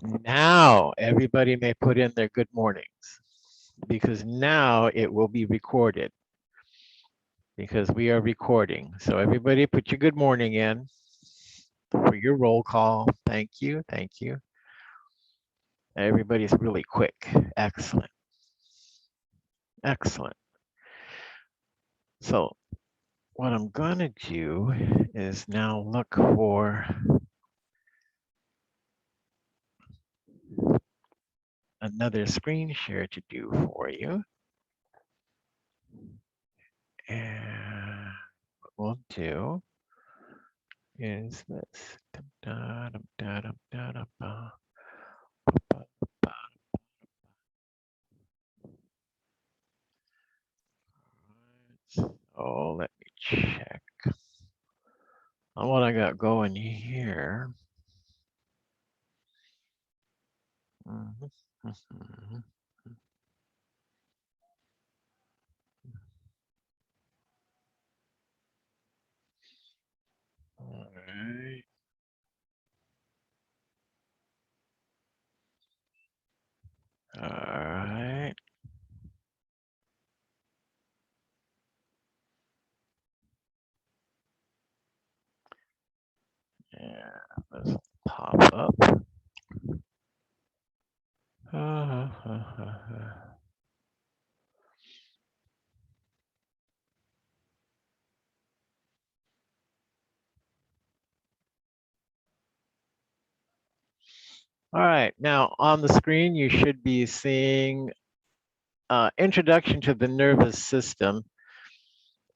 Now everybody may put in their good mornings because now it will be recorded because we are recording. So everybody put your good morning in for your roll call. Thank you. Thank you. Everybody's really quick. Excellent. Excellent. So what I'm going to do is now look for another screen share to do for you. And what we'll do is this. So let me check on what I got going here. All right. All right. Yeah, this will pop up. All right, now on the screen, you should be seeing introduction to the nervous system,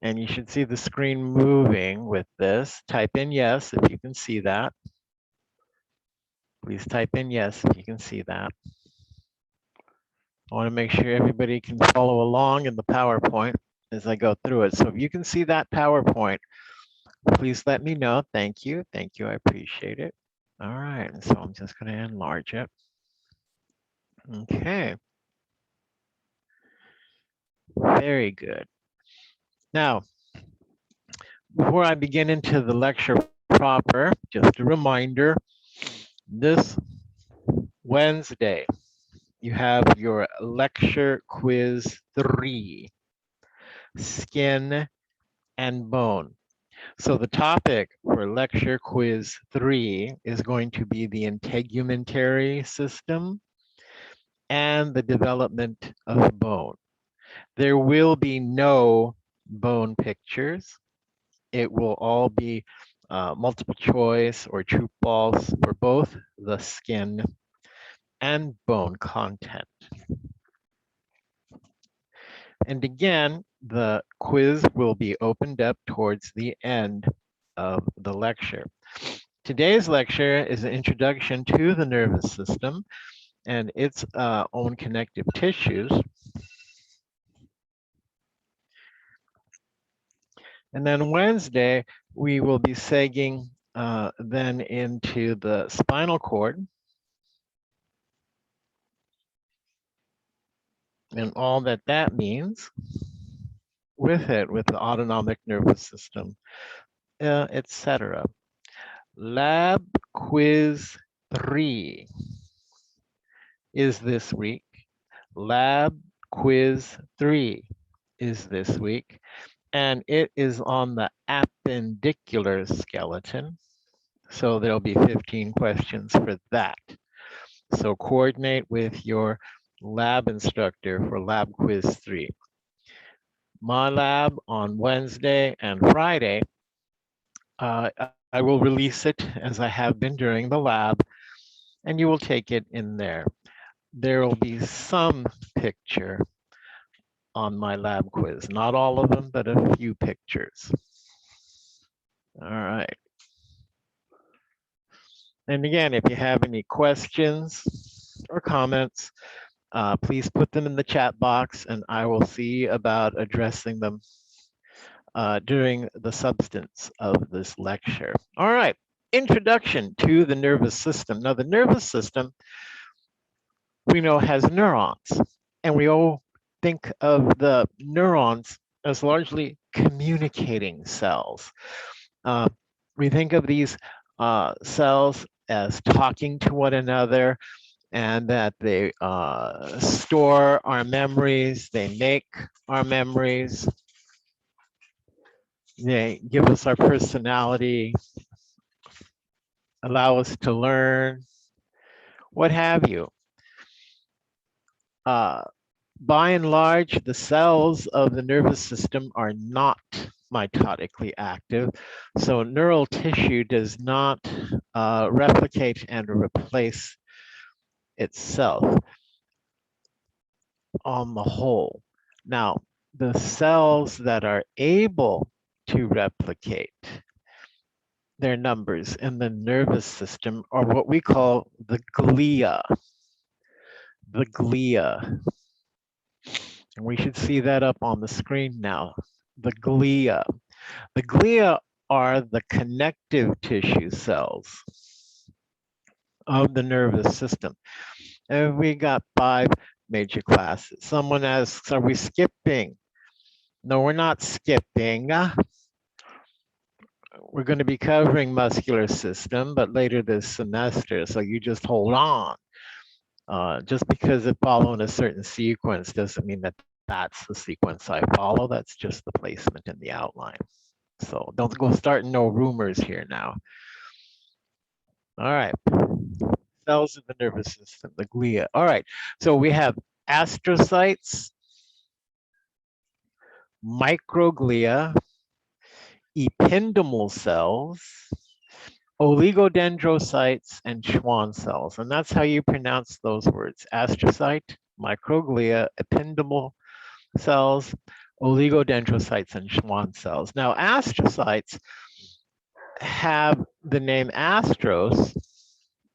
and you should see the screen moving with this. Type in yes if you can see that. Please type in yes if you can see that. I want to make sure everybody can follow along in the PowerPoint as I go through it. So if you can see that PowerPoint, please let me know. Thank you. Thank you. I appreciate it. All right, and so I'm just going to enlarge it. Okay. Very good. Now, before I begin into the lecture proper, just a reminder, this Wednesday, you have your lecture quiz 3, skin and bone. So the topic for lecture quiz 3 is going to be the integumentary system and the development of bone. There will be no bone pictures. It will all be multiple choice or true false for both the skin and bone content. And again, the quiz will be opened up towards the end of the lecture. Today's lecture is an introduction to the nervous system and its own connective tissues. And then Wednesday, we will be segging then into the spinal cord and all that that means with it, with the autonomic nervous system, etc. Lab quiz 3 is this week. Lab quiz 3 is this week, and it is on the appendicular skeleton. So there'll be 15 questions for that. So coordinate with your lab instructor for lab quiz 3. My lab on Wednesday and Friday, I will release it as I have been during the lab, and you will take it in there. There will be some picture on my lab quiz, not all of them, but a few pictures. All right. And again, if you have any questions or comments, please put them in the chat box and I will see about addressing them during the substance of this lecture. All right, introduction to the nervous system. Now the nervous system, we know, has neurons, and we all think of the neurons as largely communicating cells. We think of these cells as talking to one another, and that they store our memories, they make our memories, they give us our personality, allow us to learn, what have you. Uh, by and large, the cells of the nervous system are not mitotically active. So neural tissue does not replicate and replace itself on the whole. Now, the cells that are able to replicate their numbers in the nervous system are what we call the glia. The glia. And we should see that up on the screen now. The glia. The glia are the connective tissue cells of the nervous system. And we got 5 major classes. Someone asks, are we skipping? No, we're not skipping. We're going to be covering muscular system, but later this semester, so you just hold on. Just because it following a certain sequence doesn't mean that that's the sequence I follow. That's just the placement in the outline. So don't go starting no rumors here now. All right. Cells of the nervous system, the glia. All right. So we have astrocytes, microglia, ependymal cells, oligodendrocytes, and Schwann cells. And that's how you pronounce those words: astrocyte, microglia, ependymal cells, oligodendrocytes, and Schwann cells. Now, astrocytes have the name astros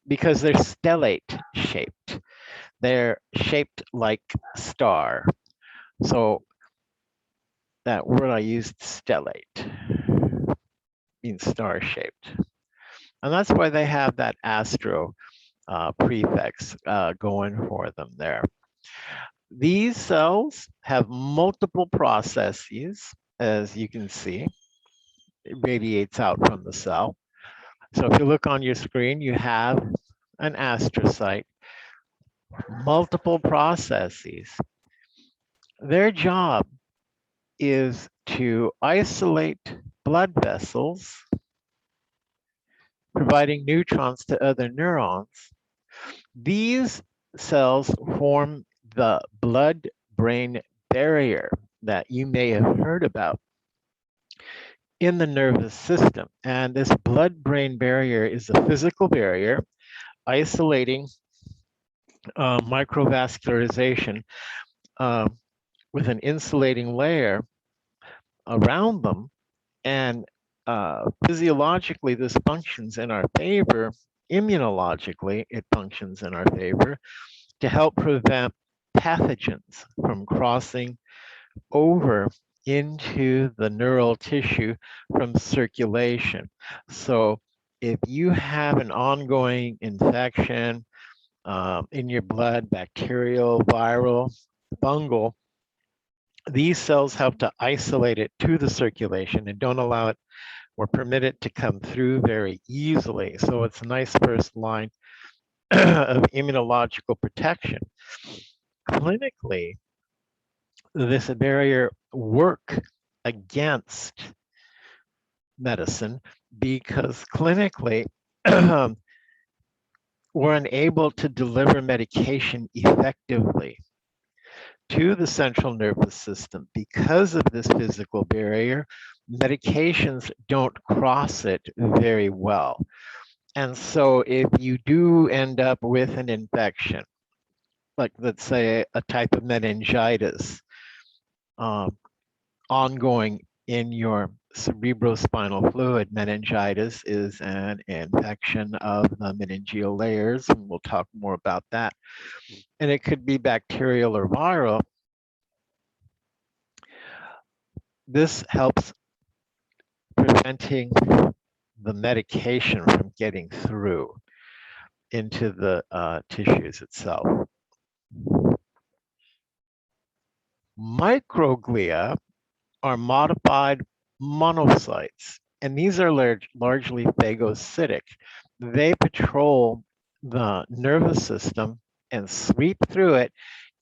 because they're stellate shaped. They're shaped like star. So that word I used, stellate, means star shaped. And that's why they have that astro prefix going for them there. These cells have multiple processes, as you can see. It radiates out from the cell. So if you look on your screen, you have an astrocyte, multiple processes. Their job is to isolate blood vessels, providing neutrons to other neurons. These cells form the blood-brain barrier that you may have heard about in the nervous system. And this blood-brain barrier is a physical barrier isolating microvascularization with an insulating layer around them. And physiologically, this functions in our favor. Immunologically, it functions in our favor to help prevent pathogens from crossing over into the neural tissue from circulation. So if you have an ongoing infection in your blood, bacterial, viral, fungal, these cells help to isolate it to the circulation and don't allow it or permit it to come through very easily. So it's a nice first line of immunological protection. Clinically, this barrier work against medicine because clinically we're unable to deliver medication effectively to the central nervous system because of this physical barrier. Medications don't cross it very well. And so if you do end up with an infection, like let's say a type of meningitis, ongoing in your cerebrospinal fluid, meningitis is an infection of the meningeal layers, and we'll talk more about that. And it could be bacterial or viral. This helps preventing the medication from getting through into the tissues itself. Microglia are modified monocytes, and these are largely phagocytic. They patrol the nervous system and sweep through it,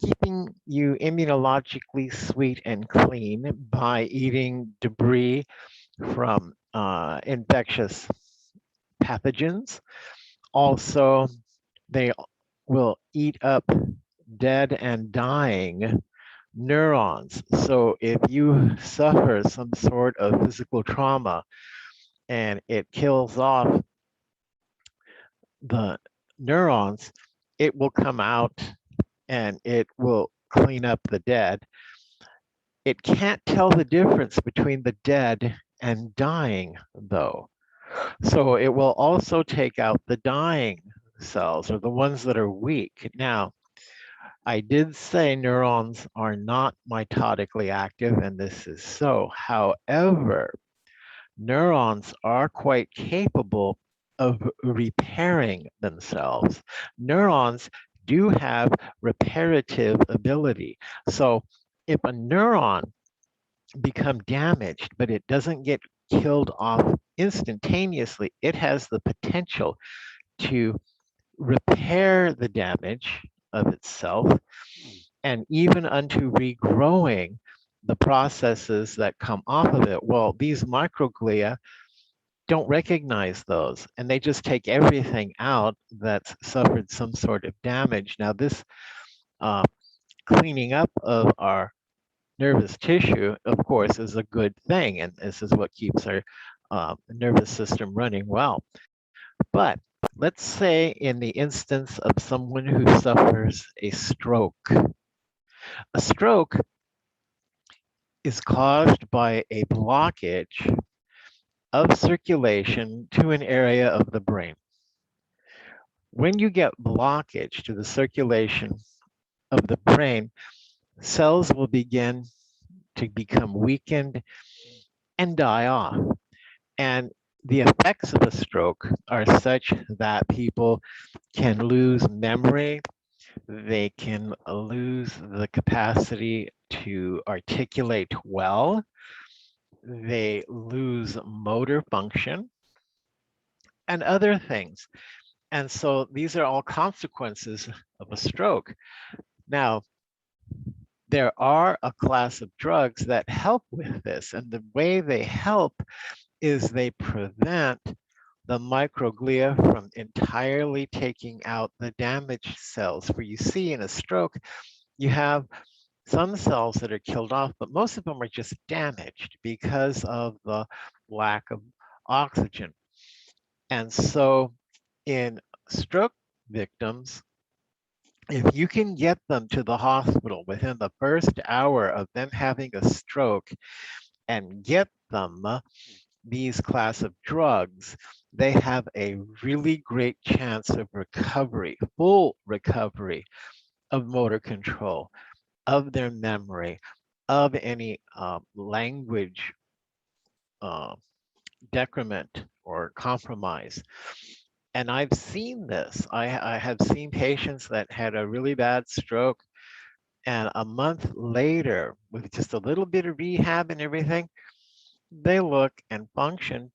keeping you immunologically sweet and clean by eating debris from infectious pathogens. Also, they will eat up dead and dying neurons. So if you suffer some sort of physical trauma and it kills off the neurons, it will come out and it will clean up the dead. It can't tell the difference between the dead and dying, though. So it will also take out the dying cells or the ones that are weak. Now, I did say neurons are not mitotically active, and this is so. However, neurons are quite capable of repairing themselves. Neurons do have reparative ability. So if a neuron become damaged, but it doesn't get killed off instantaneously, it has the potential to repair the damage of itself and even unto regrowing the processes that come off of it. Well, these microglia don't recognize those and they just take everything out that's suffered some sort of damage. Now, this uh, cleaning up of our nervous tissue, of course, is a good thing, and this is what keeps our nervous system running well. But let's say in the instance of someone who suffers a stroke, a stroke is caused by a blockage of circulation to an area of the brain. When you get blockage to the circulation of the brain, cells will begin to become weakened and die off. And the effects of a stroke are such that people can lose memory, they can lose the capacity to articulate well, they lose motor function, and other things. And so these are all consequences of a stroke. Now, there are a class of drugs that help with this, and the way they help is they prevent the microglia from entirely taking out the damaged cells. For you see, in a stroke, you have some cells that are killed off, but most of them are just damaged because of the lack of oxygen. And so in stroke victims, if you can get them to the hospital within the first hour of them having a stroke and get them these class of drugs, they have a really great chance of recovery, full recovery of motor control, of their memory, of any language uh, decrement or compromise. And I've seen this. I have seen patients that had a really bad stroke, and a month later, with just a little bit of rehab and everything, they look and function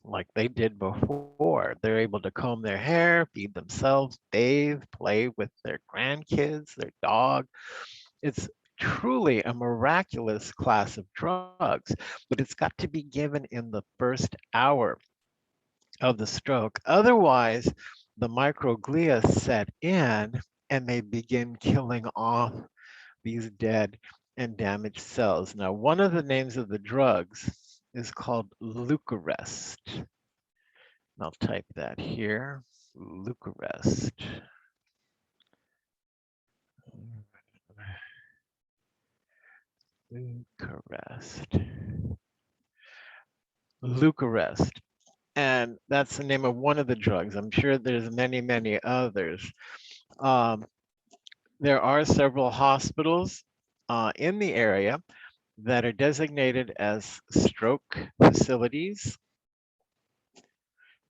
like they did before. They're able to comb their hair, feed themselves, bathe, play with their grandkids, their dog. It's truly a miraculous class of drugs, but it's got to be given in the first hour of the stroke. Otherwise, the microglia set in and they begin killing off these dead and damaged cells. Now, one of the names of the drugs is called Leucarest. I'll type that here, Leucarest. Leucarest. Leucarest. And that's the name of one of the drugs. I'm sure there's many, many others. Um, there are several hospitals in the area that are designated as stroke facilities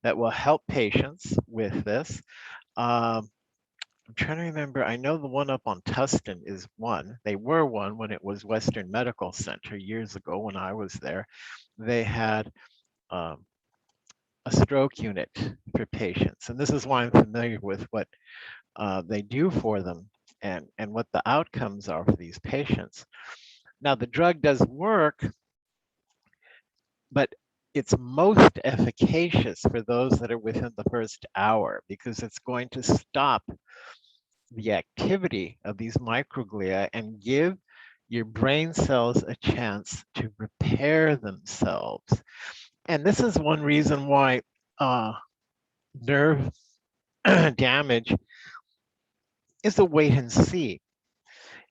that will help patients with this. Um, I'm trying to remember, I know the one up on Tustin is one. They were one when it was Western Medical Center years ago when I was there. They had um, a stroke unit for patients. And this is why I'm familiar with what they do for them and what the outcomes are for these patients. Now, the drug does work, but it's most efficacious for those that are within the first hour because it's going to stop the activity of these microglia and give your brain cells a chance to repair themselves. And this is one reason why nerve damage is a wait and see.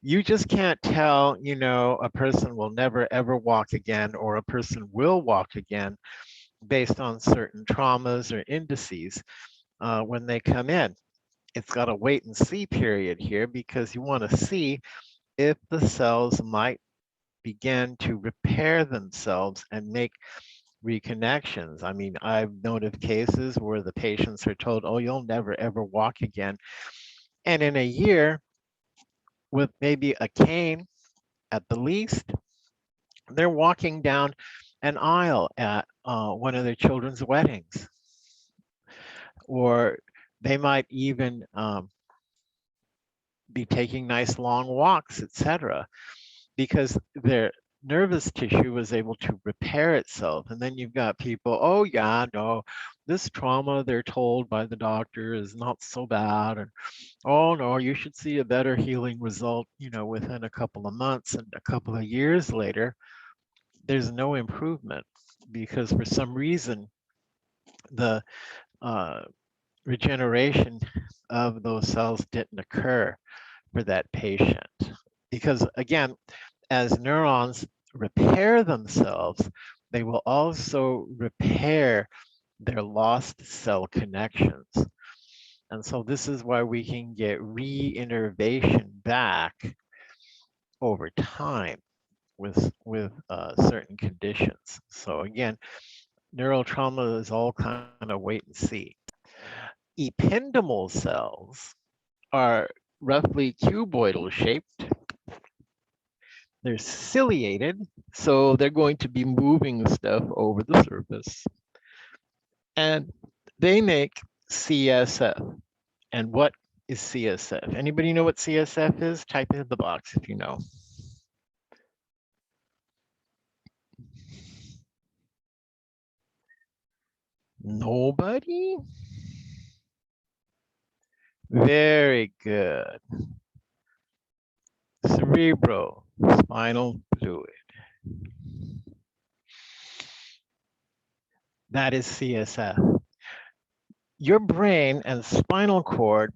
You just can't tell, a person will never ever walk again or a person will walk again based on certain traumas or indices when they come in. It's got a wait and see period here because you want to see if the cells might begin to repair themselves and make reconnections. I mean, I've known of cases where the patients are told, oh, you'll never ever walk again. And in a year, with maybe a cane at the least, they're walking down an aisle at one of their children's weddings, or they might even be taking nice long walks, etc., because their nervous tissue was able to repair itself. And then you've got people, oh yeah, no, this trauma they're told by the doctor is not so bad, and oh no, you should see a better healing result, within a couple of months, and a couple of years later there's no improvement because for some reason the uh, regeneration of those cells didn't occur for that patient. Because again, as neurons repair themselves, they will also repair their lost cell connections. And so this is why we can get reinnervation back over time with certain conditions. So again, neural trauma is all kind of wait and see. Ependymal cells are roughly cuboidal shaped. They're ciliated, so they're going to be moving stuff over the surface. And they make CSF. And what is CSF? Anybody know what CSF is? Type in the box if you know. Nobody? Very good. Cerebrospinal fluid. That is CSF. Your brain and spinal cord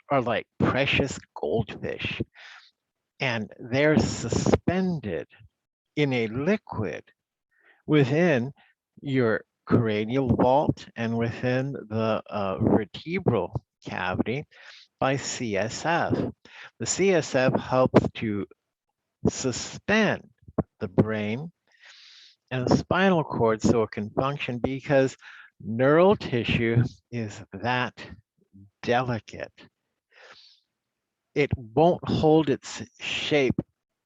are like precious goldfish, and they're suspended in a liquid within your cranial vault and within the vertebral cavity by CSF. The CSF helps to suspend the brain and spinal cord so it can function because neural tissue is that delicate. It won't hold its shape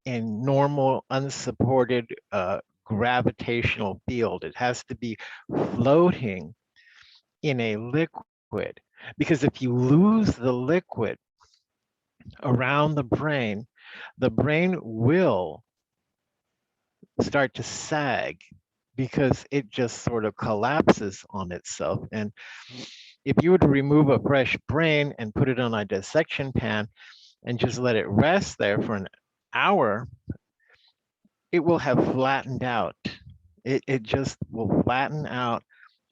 in normal unsupported gravitational field. It has to be floating in a liquid because if you lose the liquid around the brain will start to sag because it just sort of collapses on itself. And if you were to remove a fresh brain and put it on a dissection pan and just let it rest there for an hour, it will have flattened out. It just will flatten out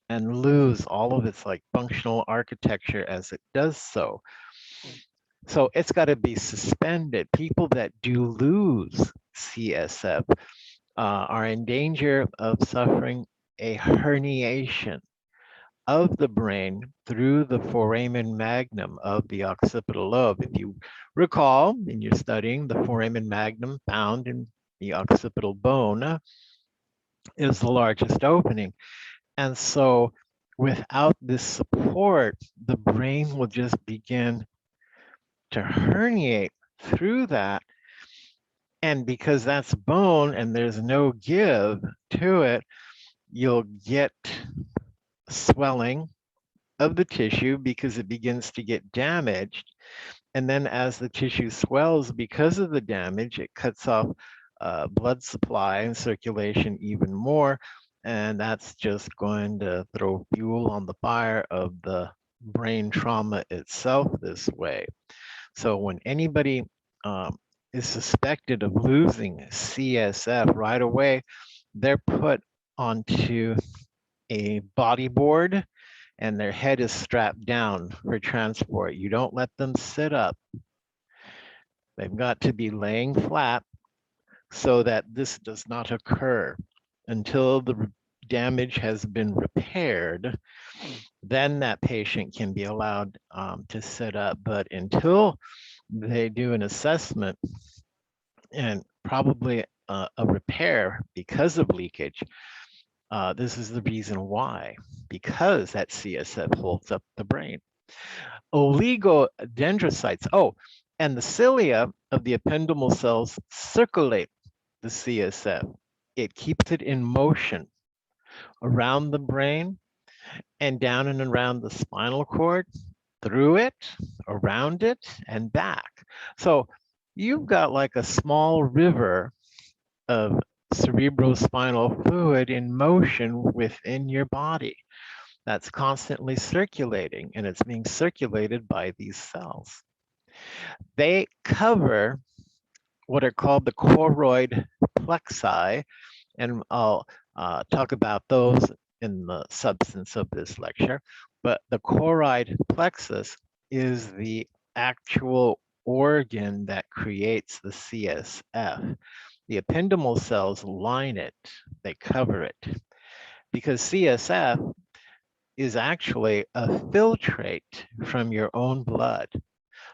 and lose all of its like functional architecture as it does so. So it's got to be suspended. People that do lose CSF are in danger of suffering a herniation of the brain through the foramen magnum of the occipital lobe. If you recall, in your studying, the foramen magnum found in the occipital bone is the largest opening. And so without this support, the brain will just begin to herniate through that. And because that's bone and there's no give to it, you'll get swelling of the tissue because it begins to get damaged. And then as the tissue swells because of the damage, it cuts off blood supply and circulation even more. And that's just going to throw fuel on the fire of the brain trauma itself this way. So when anybody is suspected of losing CSF right away, they're put onto a body board and their head is strapped down for transport. You don't let them sit up. They've got to be laying flat so that this does not occur until the damage has been repaired. Then that patient can be allowed to sit up. But until they do an assessment and probably a repair because of leakage, this is the reason why, because that CSF holds up the brain. Oligodendrocytes. Oh, and the cilia of the ependymal cells circulate the CSF. It keeps it in motion around the brain and down and around the spinal cord, through it, around it, and back. So you've got like a small river of cerebrospinal fluid in motion within your body that's constantly circulating, and it's being circulated by these cells. They cover what are called the choroid plexi, and I'll talk about those in the substance of this lecture. But the choroid plexus is the actual organ that creates the CSF. The ependymal cells line it, they cover it, because CSF is actually a filtrate from your own blood.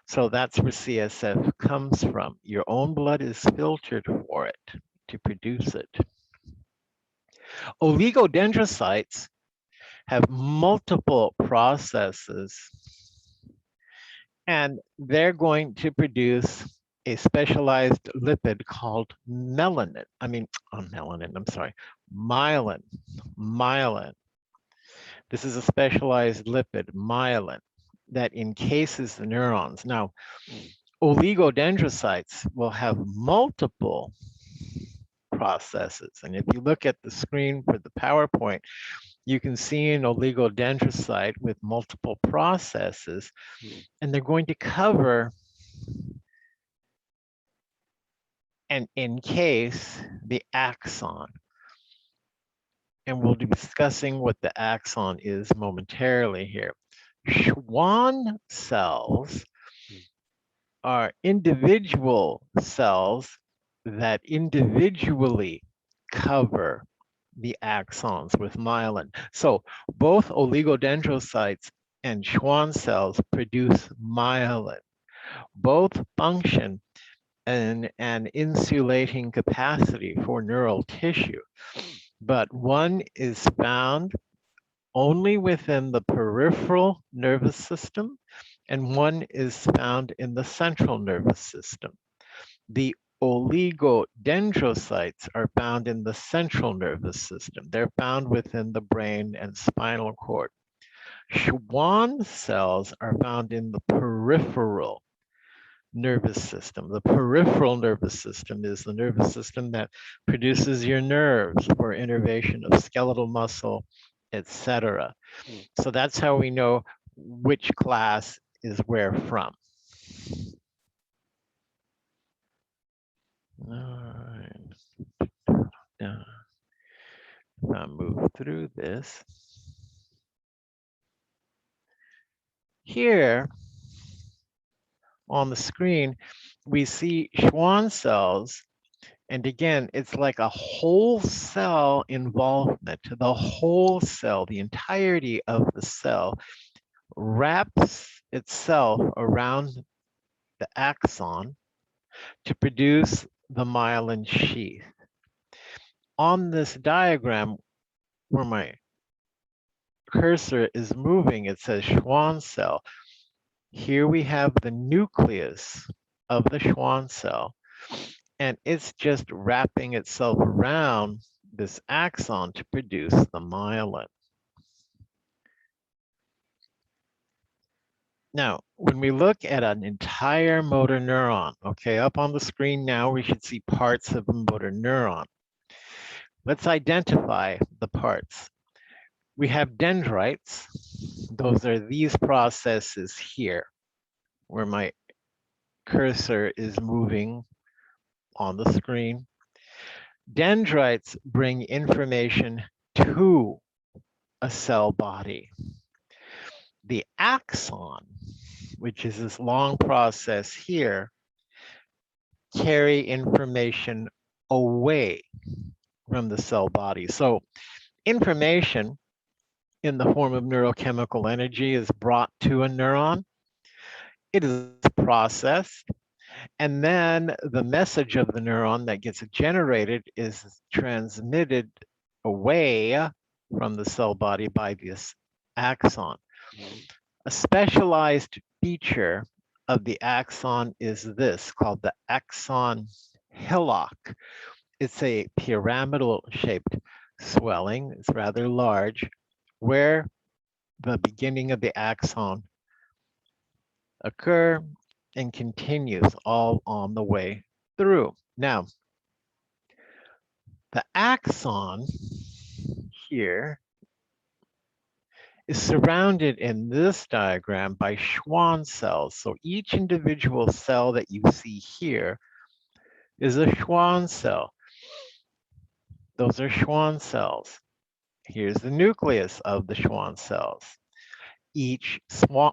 So that's where CSF comes from. Your own blood is filtered for it to produce it. Oligodendrocytes have multiple processes, and they're going to produce a specialized lipid called melanin. I'm sorry, myelin. Myelin. This is a specialized lipid, myelin, that encases the neurons. Now, oligodendrocytes will have multiple processes. And if you look at the screen for the PowerPoint, you can see an oligodendrocyte with multiple processes, and they're going to cover and encase the axon. And we'll be discussing what the axon is momentarily here. Schwann cells are individual cells that individually cover the axons with myelin. So both oligodendrocytes and Schwann cells produce myelin. Both function in an insulating capacity for neural tissue, but one is found only within the peripheral nervous system, and one is found in the central nervous system. The oligodendrocytes are found in the central nervous system. They're found within the brain and spinal cord. Schwann cells are found in the peripheral nervous system. The peripheral nervous system is the nervous system that produces your nerves for innervation of skeletal muscle, etc. So that's how we know which class is where from. All right. I'll move through this. Here on the screen, we see Schwann cells. And again, it's like a whole cell involvement. The whole cell, the entirety of the cell, wraps itself around the axon to produce the myelin sheath. On this diagram, where my cursor is moving, it says Schwann cell. Here we have the nucleus of the Schwann cell, and it's just wrapping itself around this axon to produce the myelin. Now, when we look at an entire motor neuron, okay, up on the screen now, we should see parts of a motor neuron. Let's identify the parts. We have dendrites. Those are these processes here, where my cursor is moving on the screen. Dendrites bring information to a cell body. The axon, which is this long process here, carry information away from the cell body. So information in the form of neurochemical energy is brought to a neuron. It is processed, and then the message of the neuron that gets generated is transmitted away from the cell body by this axon. A specialized feature of the axon is this, called the axon hillock. It's a pyramidal shaped swelling, it's rather large, where the beginning of the axon occur and continues all on the way through. Now, the axon here is surrounded in this diagram by Schwann cells. So each individual cell that you see here is a Schwann cell. Those are Schwann cells. Here's the nucleus of the Schwann cells. Each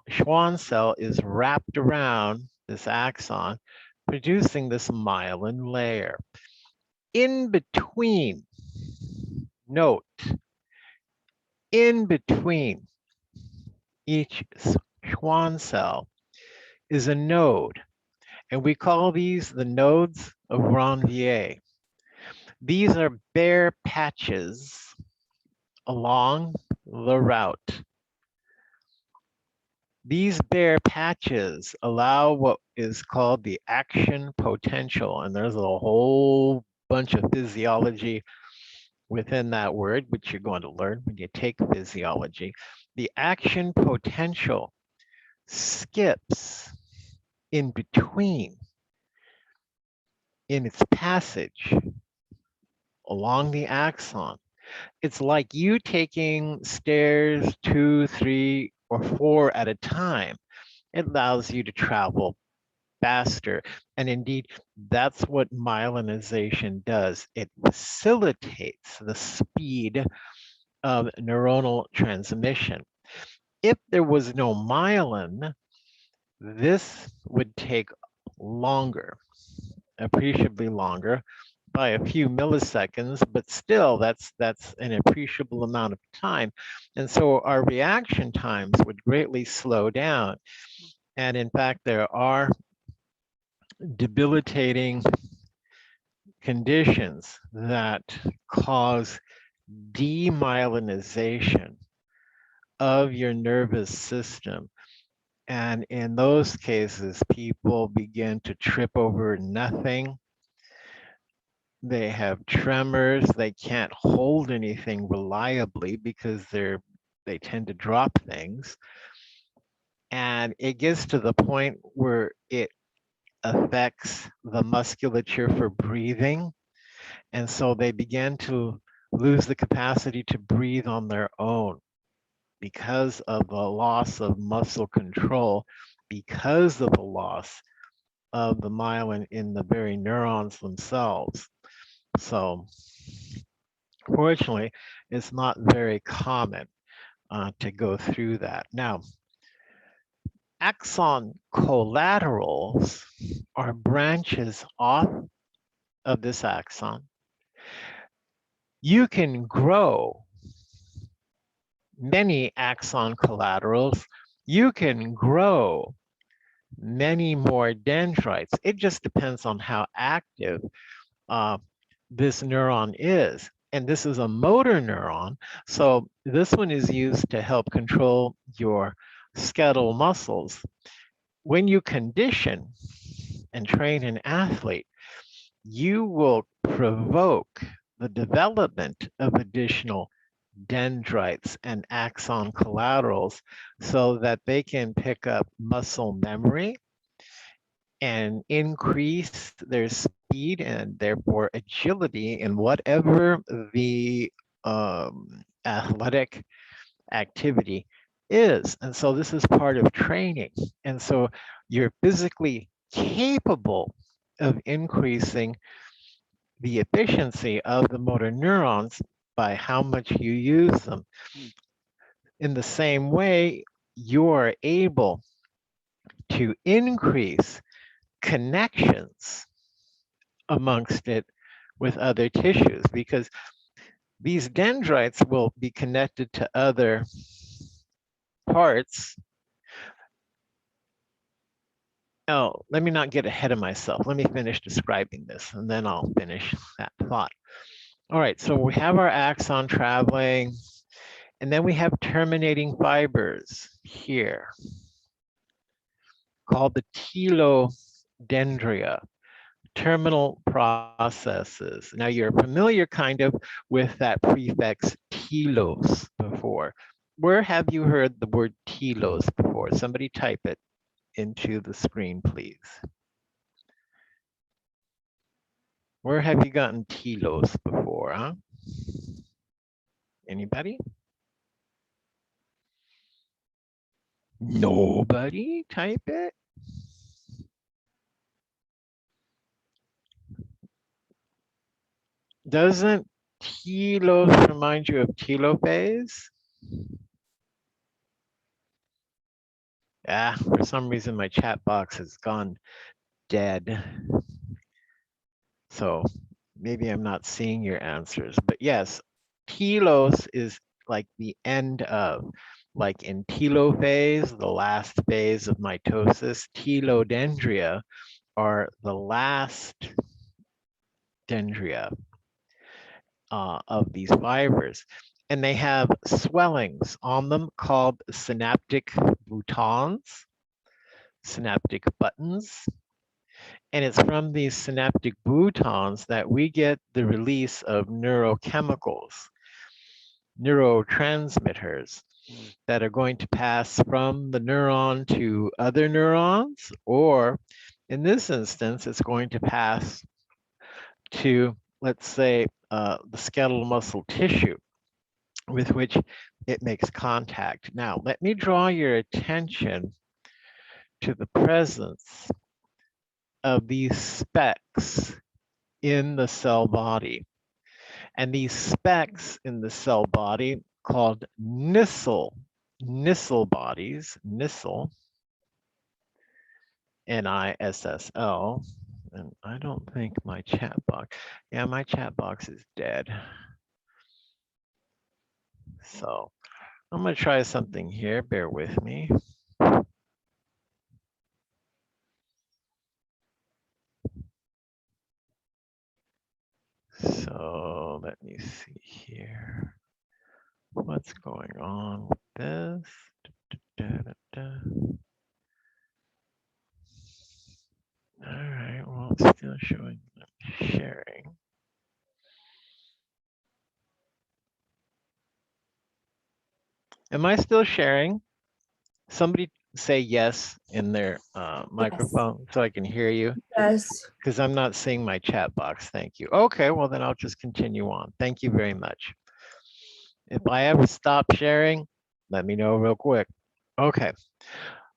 Schwann cell is wrapped around this axon, producing this myelin layer. In between, note, in between each Schwann cell is a node, and we call these the nodes of Ranvier. These are bare patches along the route. These bare patches allow what is called the action potential, and there's a whole bunch of physiology within that word, which you're going to learn when you take physiology. The action potential skips in between in its passage along the axon. It's like you taking stairs 2, 3, or 4 at a time. It allows you to travel faster. And indeed, that's what myelinization does. It facilitates the speed of neuronal transmission. If there was no myelin, this would take longer, appreciably longer, by a few milliseconds, but still that's an appreciable amount of time. And so our reaction times would greatly slow down. And in fact, there are debilitating conditions that cause demyelinization of your nervous system. And in those cases, people begin to trip over nothing. They have tremors. They can't hold anything reliably because they tend to drop things. And it gets to the point where it affects the musculature for breathing. And so they begin to lose the capacity to breathe on their own because of the loss of muscle control, because of the loss of the myelin in the very neurons themselves. So fortunately, it's not very common to go through that. Now, axon collaterals are branches off of this axon. You can grow many axon collaterals. You can grow many more dendrites. It just depends on how active this neuron is. And this is a motor neuron. So this one is used to help control your skeletal muscles. When you condition and train an athlete, you will provoke the development of additional dendrites and axon collaterals so that they can pick up muscle memory and increase their speed and therefore agility in whatever the athletic activity is. And so this is part of training. And so you're physically capable of increasing the efficiency of the motor neurons by how much you use them. In the same way, you're able to increase connections amongst it with other tissues because these dendrites will be connected to other parts. Oh, let me not get ahead of myself. Let me finish describing this and then I'll finish that thought. All right, so we have our axon traveling and then we have terminating fibers here called the telodendria, terminal processes. Now you're familiar kind of with that prefix telos before. Where have you heard the word telos before? Somebody type it into the screen, please. Where have you gotten telos before, huh? Anybody? Nobody type it? Doesn't telos remind you of telophase? Ah, for some reason my chat box has gone dead. So maybe I'm not seeing your answers, but yes, telos is like the end of, like in telophase, the last phase of mitosis, telodendria are the last dendria of these fibers. And they have swellings on them called synaptic boutons, synaptic buttons. And it's from these synaptic boutons that we get the release of neurochemicals, neurotransmitters that are going to pass from the neuron to other neurons, or in this instance, it's going to pass to, let's say, the skeletal muscle tissue with which it makes contact. Now, let me draw your attention to the presence of these specks in the cell body. And these specks in the cell body called Nissl bodies, Nissl, Nissl, and I don't think my chat box, yeah, my chat box is dead. So I'm gonna try something here, bear with me. So let me see here. What's going on with this? Da, da, da. All right, well, it's still showing sharing. Am I still sharing? Somebody say yes in their Yes. microphone so I can hear you, Yes. because I'm not seeing my chat box. Thank you. Okay, well then I'll just continue on. Thank you very much. If I ever stop sharing, let me know real quick. Okay,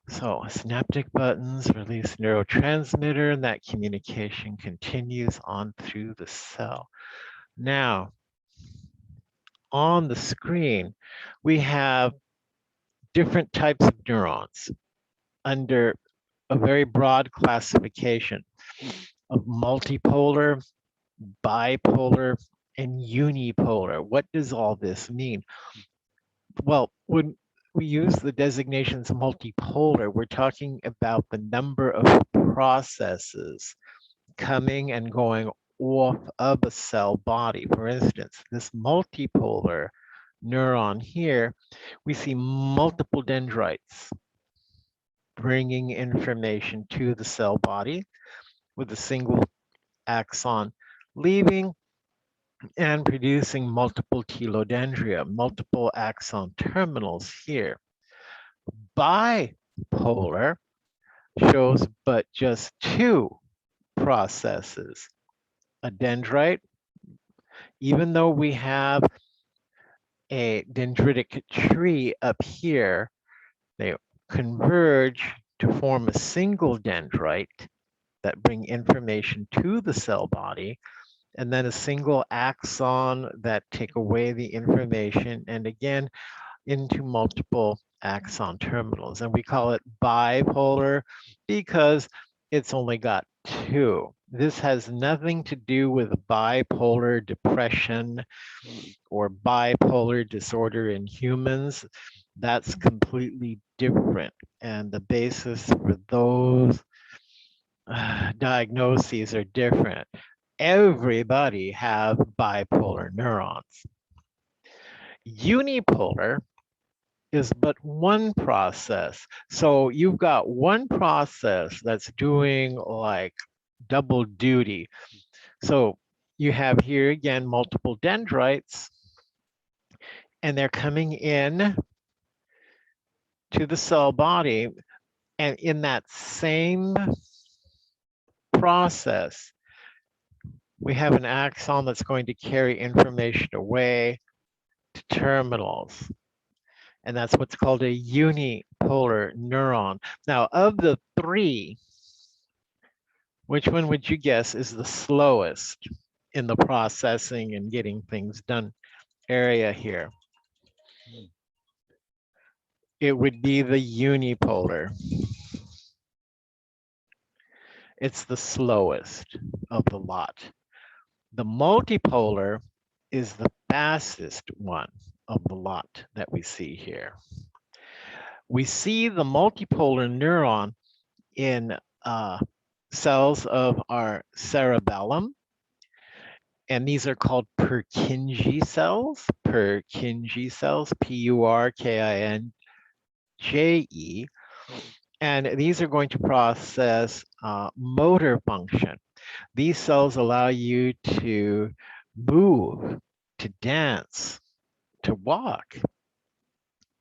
so synaptic buttons release neurotransmitter and that communication continues on through the cell. Now, on the screen, we have different types of neurons under a very broad classification of multipolar, bipolar, and unipolar. What does all this mean? Well, when we use the designations multipolar, we're talking about the number of processes coming and going off of a cell body. For instance, this multipolar neuron here, we see multiple dendrites bringing information to the cell body with a single axon leaving and producing multiple telodendria, multiple axon terminals here. Bipolar shows but just two processes. A dendrite, even though we have a dendritic tree up here, they converge to form a single dendrite that bring information to the cell body, and then a single axon that take away the information, and again, into multiple axon terminals. And we call it bipolar because it's only got two. This has nothing to do with bipolar depression or bipolar disorder in humans. That's completely different. And the basis for those diagnoses are different. Everybody have bipolar neurons. Unipolar is but one process. So you've got one process that's doing like double duty. So you have here again multiple dendrites, and they're coming in to the cell body, and in that same process, we have an axon that's going to carry information away to terminals. And that's what's called a unipolar neuron. Now, of the three, which one would you guess is the slowest in the processing and getting things done area here? It would be the unipolar. It's the slowest of the lot. The multipolar is the fastest one of the lot that we see here. We see the multipolar neuron in cells of our cerebellum, and these are called Purkinje cells. Purkinje cells, Purkinje, and these are going to process motor function. These cells allow you to move, to dance, to walk,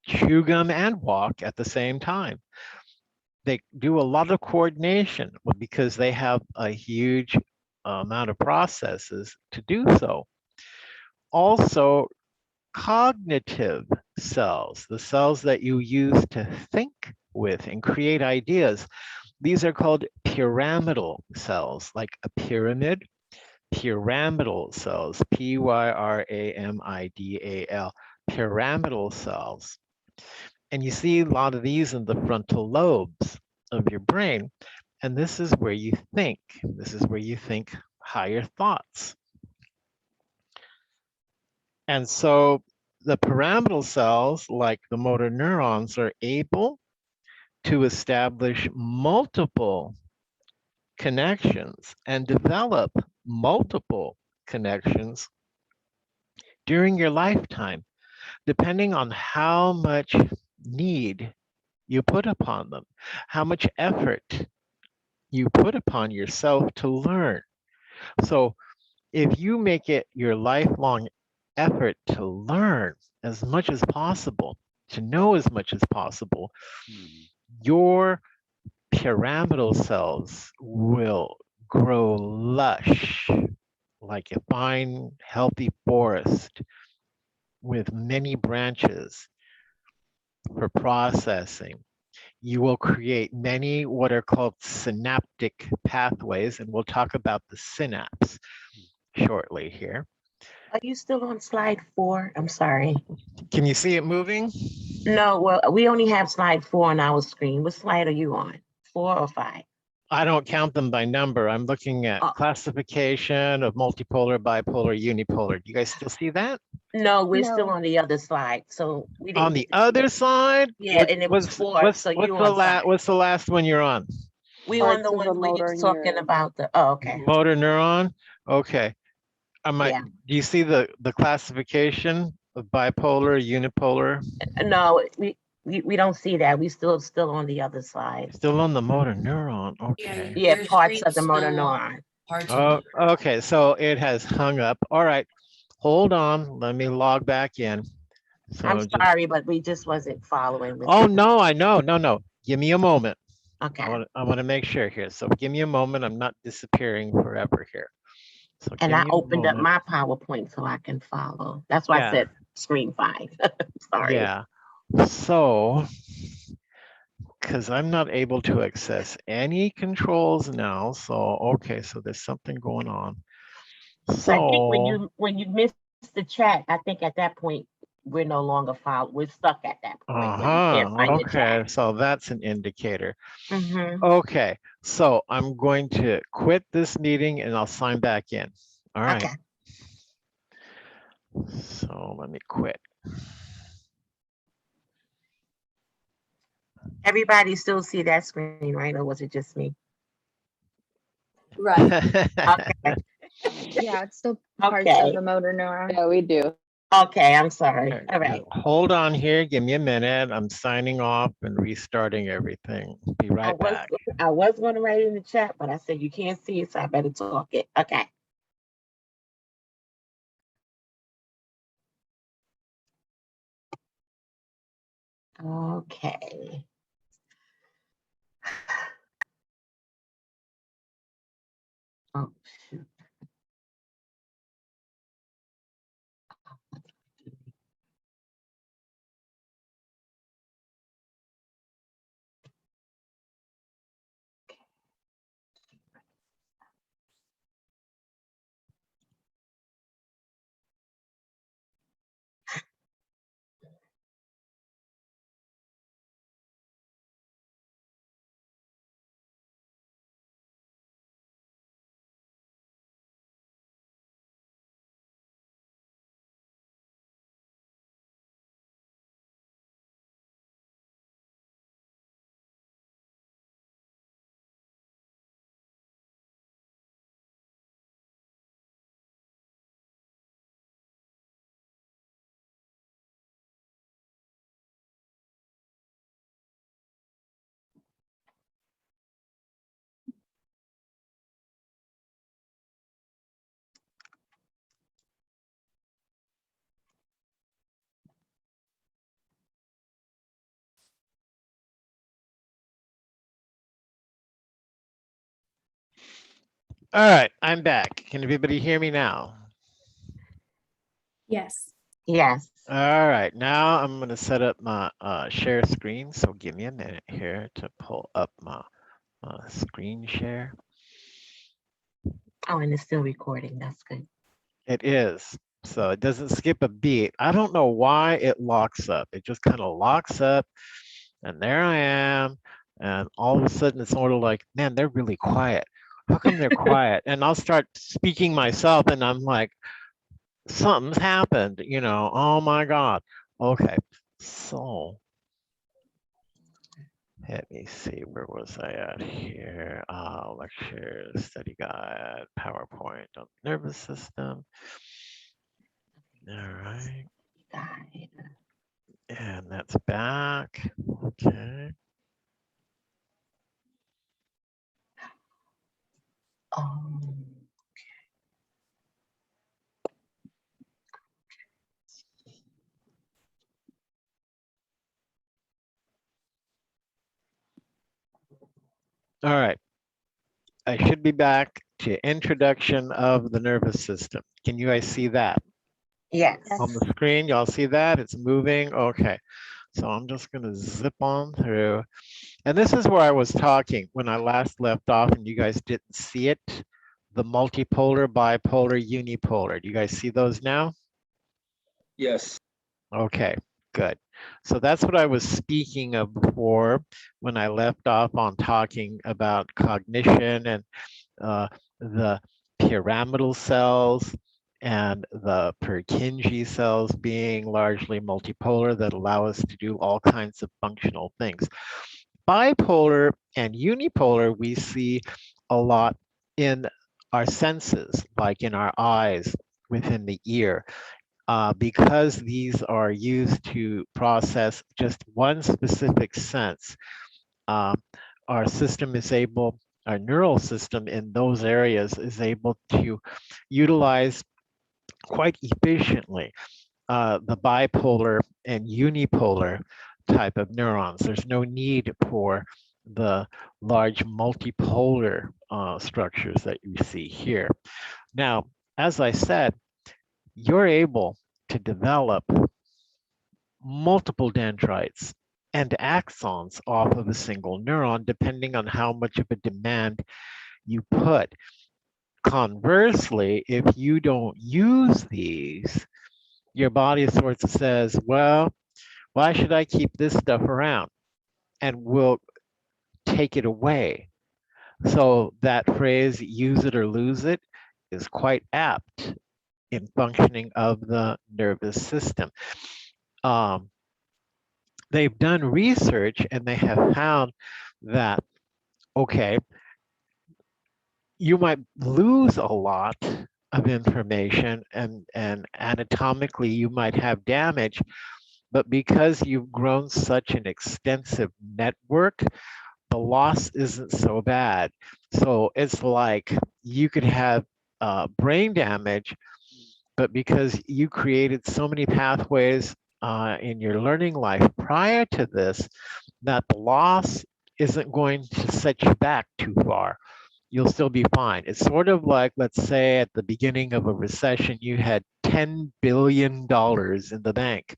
chew gum and walk at the same time. They do a lot of coordination because they have a huge amount of processes to do so. Also, cognitive cells, the cells that you use to think with and create ideas, these are called pyramidal cells, like a pyramid. Pyramidal cells, Pyramidal, pyramidal cells. And you see a lot of these in the frontal lobes of your brain. And this is where you think. This is where you think higher thoughts. And so the pyramidal cells, like the motor neurons, are able to establish multiple connections and develop multiple connections during your lifetime, depending on how much need you put upon them, how much effort you put upon yourself to learn. So if you make it your lifelong effort to learn as much as possible, to know as much as possible, your pyramidal cells will grow lush like a fine, healthy forest with many branches for processing. You will create many what are called synaptic pathways, and we'll talk about the synapse shortly here. Are you still on slide 4? I'm sorry. Can you see it moving? No, well, we only have slide 4 on our screen. What slide are you on? 4 or 5? I don't count them by number. I'm looking at classification of multipolar, bipolar, unipolar. Do you guys still see that? No, we're still on the other slide. So we didn't On the other side? Yeah, and it was 4. So you on slide. What's the last one you're on? We on the one where you're talking about the, oh, okay. Motor neuron? Okay. Yeah. Do you see the classification of bipolar, unipolar? No, we don't see that. We still on the other side. Still on the motor neuron. Okay. Yeah, parts of the motor neuron. Oh, okay. So it has hung up. All right. hold on, let me log back in. I'm So just, sorry, but we just wasn't following with oh the, no, I know, no. Give me a moment. okay. I want to make sure here. So give me a moment. I'm not disappearing forever here. So And give I me a opened up moment. my PowerPoint so I can follow. That's why I Yeah, said screen 5. Sorry. yeah. So, because I'm not able to access any controls now. So, okay, so there's something going on. So I think So, when you miss the chat, I think at that point we're no longer follow. We're stuck at that point when you can't find the chat. okay, so that's an indicator. Hmm. Okay, so I'm going to quit this meeting and I'll sign back in. All right, Okay. so let me quit. Everybody still see that screen, right? Or was it just me? Right. Okay. Yeah, it's still parts of Okay. the motor neuron. Yeah, we do. Okay. I'm sorry. All right. Hold on here, give me a minute. I'm signing off and restarting everything. Be I right was back. I was going to write it in the chat, but I said you can't see it, so I better talk it. Okay. Okay. Oh shoot. All right, I'm back. Can everybody hear me now? Yes. Yes. All right, now I'm going to set up my share screen. So give me a minute here to pull up my screen share. Oh, and it's still recording. That's good. It is. So it doesn't skip a beat. I don't know why it locks up. It just kind of locks up and there I am. And all of a sudden it's sort of like, man, they're really quiet. How come they're quiet? And I'll start speaking myself and I'm like, something's happened, oh my God. Okay, so let me see, where was I at here? Lecture, study guide, PowerPoint on nervous system. All right, Got it. and that's back. Okay. Um, All right. I should be back to introduction of the nervous system. Can you guys see that yes. on the screen? Y'all see that? It's moving. Okay. So I'm just going to zip on through. And this is where I was talking when I last left off and you guys didn't see it. The multipolar, bipolar, unipolar. Do you guys see those now? Yes. Okay, good. So that's what I was speaking of before when I left off on talking about cognition and the pyramidal cells and the Purkinje cells being largely multipolar that allow us to do all kinds of functional things. Bipolar and unipolar we see a lot in our senses, like in our eyes, within the ear, because these are used to process just one specific sense. Um, our system is able, our neural system in those areas is able to utilize quite efficiently the bipolar and unipolar type of neurons. There's no need for the large multipolar structures that you see here. Now, as I said, you're able to develop multiple dendrites and axons off of a single neuron, depending on how much of a demand you put. Conversely, if you don't use these, your body sort of says, well, why should I keep this stuff around? And will take it away. So that phrase, use it or lose it, is quite apt in functioning of the nervous system. They've done research and they have found that, okay, you might lose a lot of information and anatomically you might have damage, but because you've grown such an extensive network, the loss isn't so bad. So it's like you could have brain damage, but because you created so many pathways in your learning life prior to this, that the loss isn't going to set you back too far. You'll still be fine. It's sort of like, let's say at the beginning of a recession, you had $10 billion in the bank.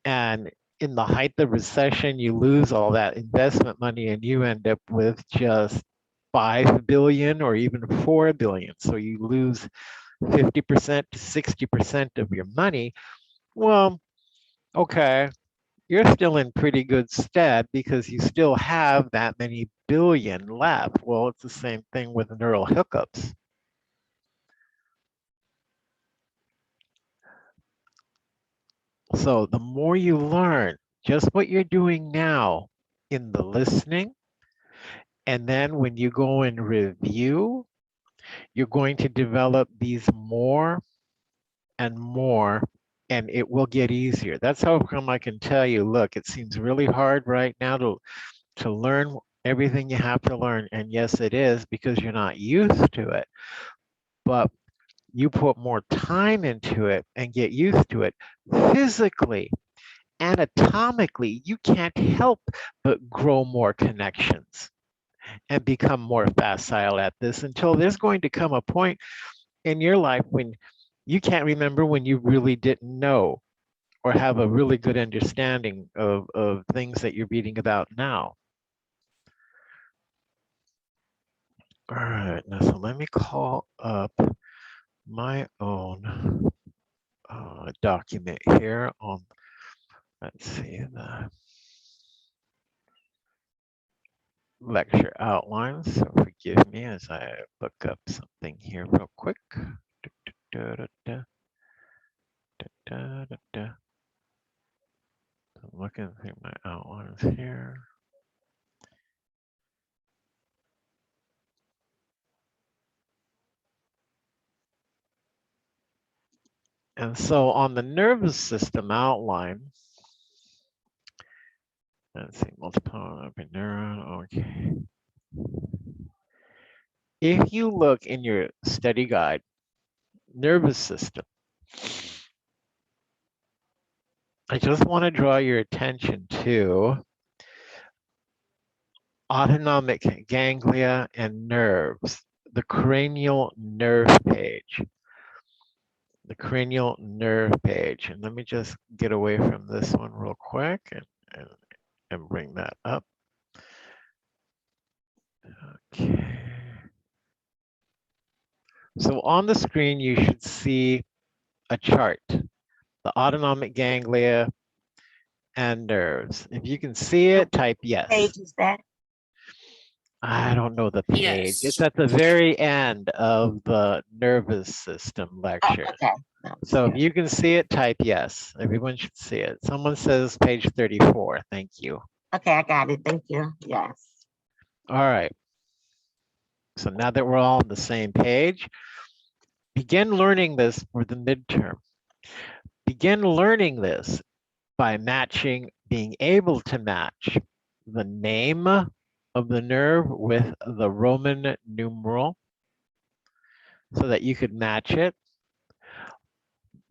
And in the height of recession, you lose all that investment money and you end up with just 5 billion or even 4 billion. So you lose 50% to 60% of your money. Well, okay, you're still in pretty good stead because you still have that many billion left. Well, it's the same thing with neural hookups. So the more you learn, just what you're doing now in the listening, and then when you go and review, you're going to develop these more and more, and it will get easier. That's how come I can tell you, look, it seems really hard right now to learn everything you have to learn. And yes, it is because you're not used to it. But you put more time into it and get used to it physically, anatomically, you can't help but grow more connections and become more facile at this until there's going to come a point in your life when you can't remember when you really didn't know or have a really good understanding of things that you're reading about now. All right, now so let me call up my own document here on, let's see, the lecture outlines. So forgive me as I look up something here real quick. I'm looking through my outlines here. And so on the nervous system outline, let's see, multiple neuron, okay. If you look in your study guide, nervous system, I just want to draw your attention to autonomic ganglia and nerves, the cranial nerve page. The cranial nerve page. And let me just get away from this one real quick and bring that up. Okay. So on the screen, you should see a chart, the autonomic ganglia and nerves. If you can see it, type yes. Page is that? I don't know the page. Yes. It's at the very end of the nervous system lecture. Oh, okay. No, So if yeah. you can see it, type yes. Everyone should see it. Someone says page 34. Thank you. Okay, I got it. Thank you. Yes. All right. So now that we're all on the same page, begin learning this for the midterm. Begin learning this by matching, being able to match the name of the nerve with the Roman numeral so that you could match it.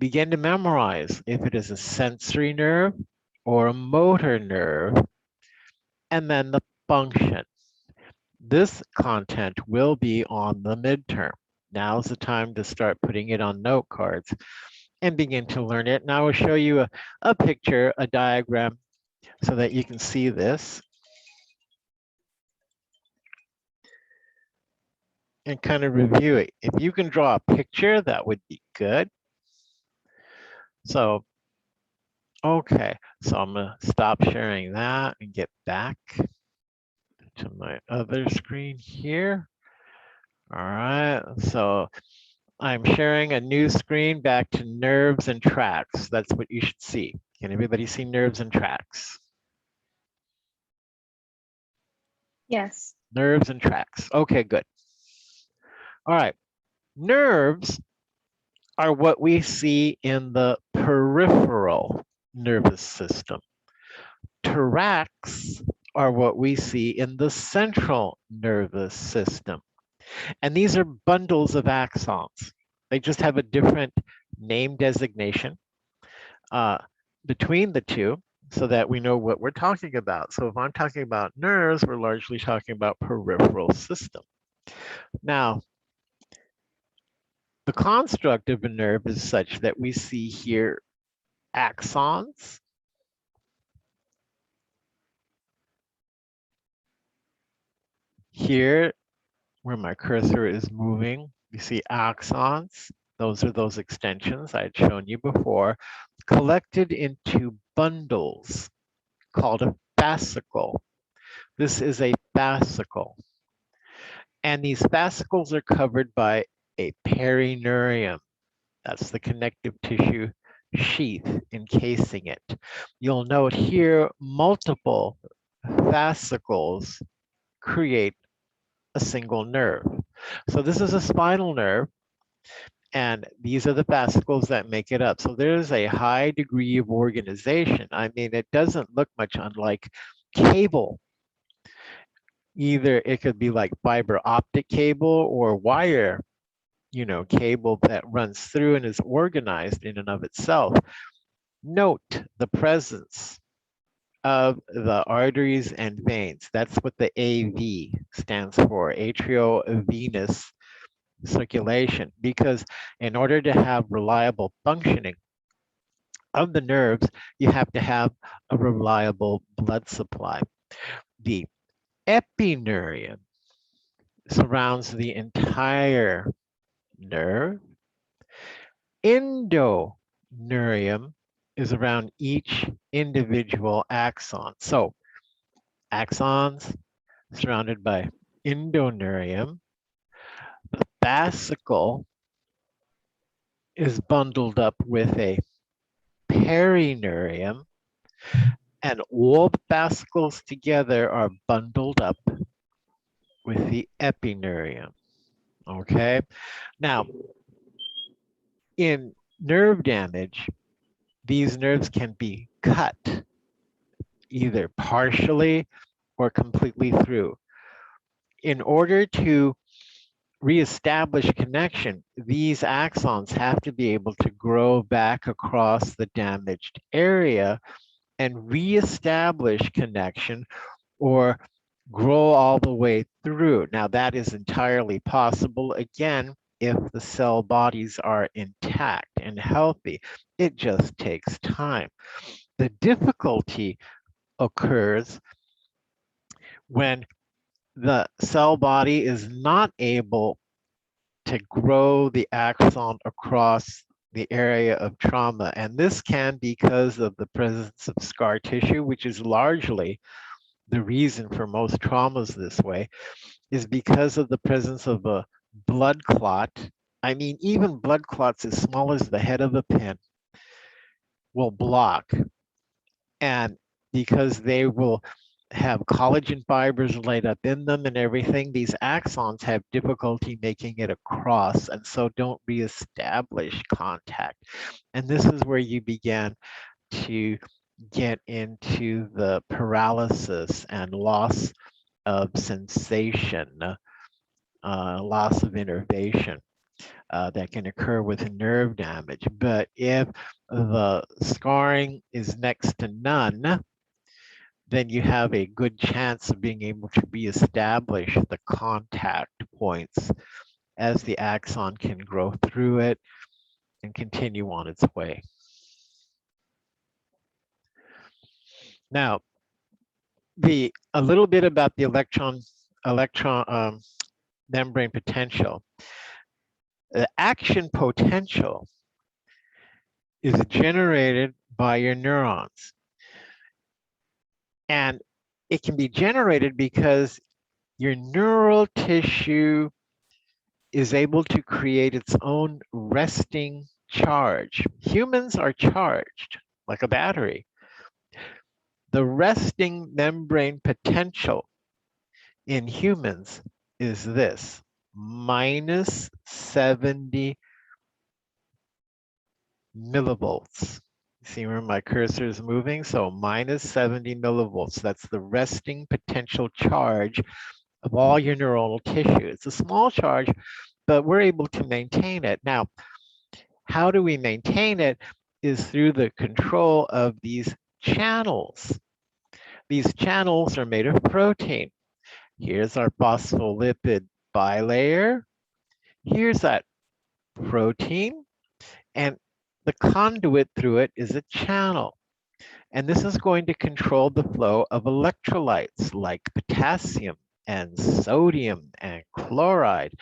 begin to memorize if it is a sensory nerve or a motor nerve, and then the function. This content will be on the midterm. Now's the time to start putting it on note cards and begin to learn it. And I will show you a picture, a diagram, so that you can see this and kind of review it. If you can draw a picture, that would be good. So, okay, so I'm gonna stop sharing that and get back to my other screen here. All right, so I'm sharing a new screen back to nerves and tracts. That's what you should see. Can everybody see nerves and tracts? Yes. Nerves and tracts. Okay, good. All right, nerves are what we see in the peripheral nervous system. Tracts are what we see in the central nervous system. And these are bundles of axons. They just have a different name designation between the two so that we know what we're talking about. So if I'm talking about nerves, we're largely talking about peripheral system. Now, the construct of a nerve is such that we see here axons. Here, where my cursor is moving, you see axons. Those are those extensions I had shown you before, collected into bundles called a fascicle. This is a fascicle. And these fascicles are covered by a perineurium. That's the connective tissue sheath encasing it. You'll note here multiple fascicles create a single nerve. So this is a spinal nerve, and these are the fascicles that make it up. So there's a high degree of organization. I mean, it doesn't look much unlike cable. Either it could be like fiber optic cable or wire, cable that runs through and is organized in and of itself. Note the presence of the arteries and veins. That's what the AV stands for, atriovenous circulation, because in order to have reliable functioning of the nerves, you have to have a reliable blood supply. The epineurium surrounds the entire nerve. Endoneurium is around each individual axon. So axons surrounded by endoneurium. The fascicle is bundled up with a perineurium, and all the fascicles together are bundled up with the epineurium. Okay, now in nerve damage, these nerves can be cut either partially or completely through. In order to reestablish connection, these axons have to be able to grow back across the damaged area and reestablish connection or grow all the way through. Now that is entirely possible, again, if the cell bodies are intact and healthy. It just takes time. The difficulty occurs when the cell body is not able to grow the axon across the area of trauma. And this can because of the presence of scar tissue, which is largely the reason for most traumas this way, is because of the presence of a blood clot. I mean, even blood clots as small as the head of a pin will block. And because they will have collagen fibers laid up in them and everything, these axons have difficulty making it across and so don't reestablish contact. And this is where you begin to get into the paralysis and loss of sensation, loss of innervation. that can occur with nerve damage. But if the scarring is next to none, then you have a good chance of being able to reestablish the contact points as the axon can grow through it and continue on its way. Now, a little bit about the electron membrane potential. The action potential is generated by your neurons. And it can be generated because your neural tissue is able to create its own resting charge. Humans are charged like a battery. The resting membrane potential in humans is this, minus 70 millivolts. See where my cursor is moving? So minus 70 millivolts. That's the resting potential charge of all your neuronal tissue. It's a small charge, but we're able to maintain it. Now, how do we maintain it is through the control of these channels. These channels are made of protein. Here's our phospholipid bilayer. Here's that protein, and the conduit through it is a channel. And this is going to control the flow of electrolytes like potassium and sodium and chloride.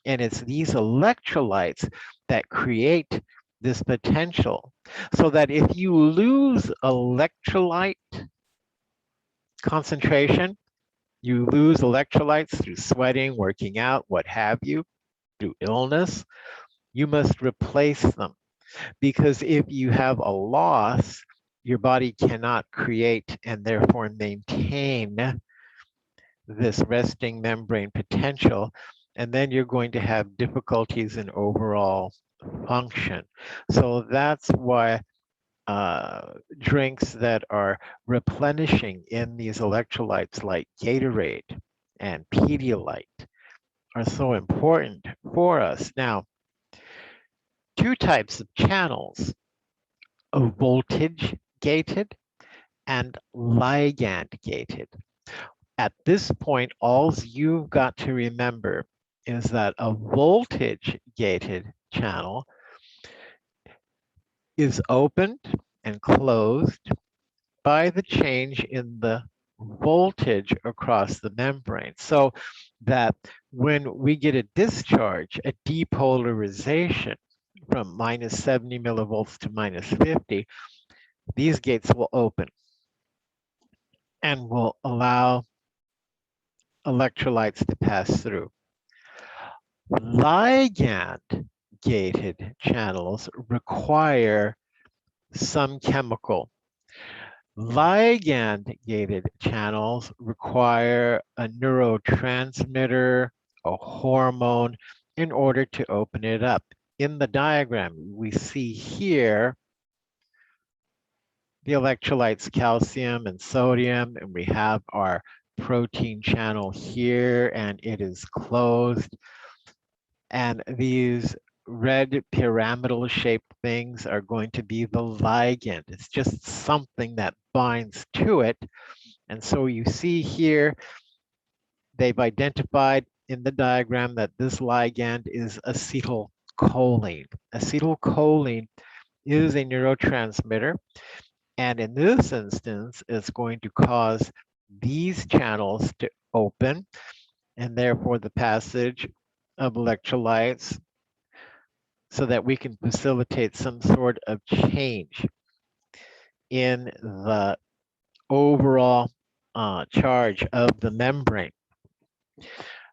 And it's these electrolytes that create this potential. So that if you lose electrolyte concentration, you lose electrolytes through sweating, working out, what have you, through illness, you must replace them. Because if you have a loss, your body cannot create and therefore maintain this resting membrane potential, and then you're going to have difficulties in overall function. So that's why drinks that are replenishing in these electrolytes like Gatorade and Pedialyte are so important for us. Now, two types of channels, voltage gated and ligand gated. At this point, all you've got to remember is that a voltage gated channel is opened and closed by the change in the voltage across the membrane. So that when we get a discharge, a depolarization from minus 70 millivolts to minus 50, these gates will open and will allow electrolytes to pass through. Ligand gated channels require some chemical. Ligand gated channels require a neurotransmitter, a hormone, in order to open it up. In the diagram, we see here the electrolytes calcium and sodium, and we have our protein channel here, and it is closed. And these red pyramidal shaped things are going to be the ligand. It's just something that binds to it. And so you see here, they've identified in the diagram that this ligand is acetylcholine. Acetylcholine is a neurotransmitter. And in this instance, it's going to cause these channels to open, and therefore the passage of electrolytes, so that we can facilitate some sort of change in the overall charge of the membrane.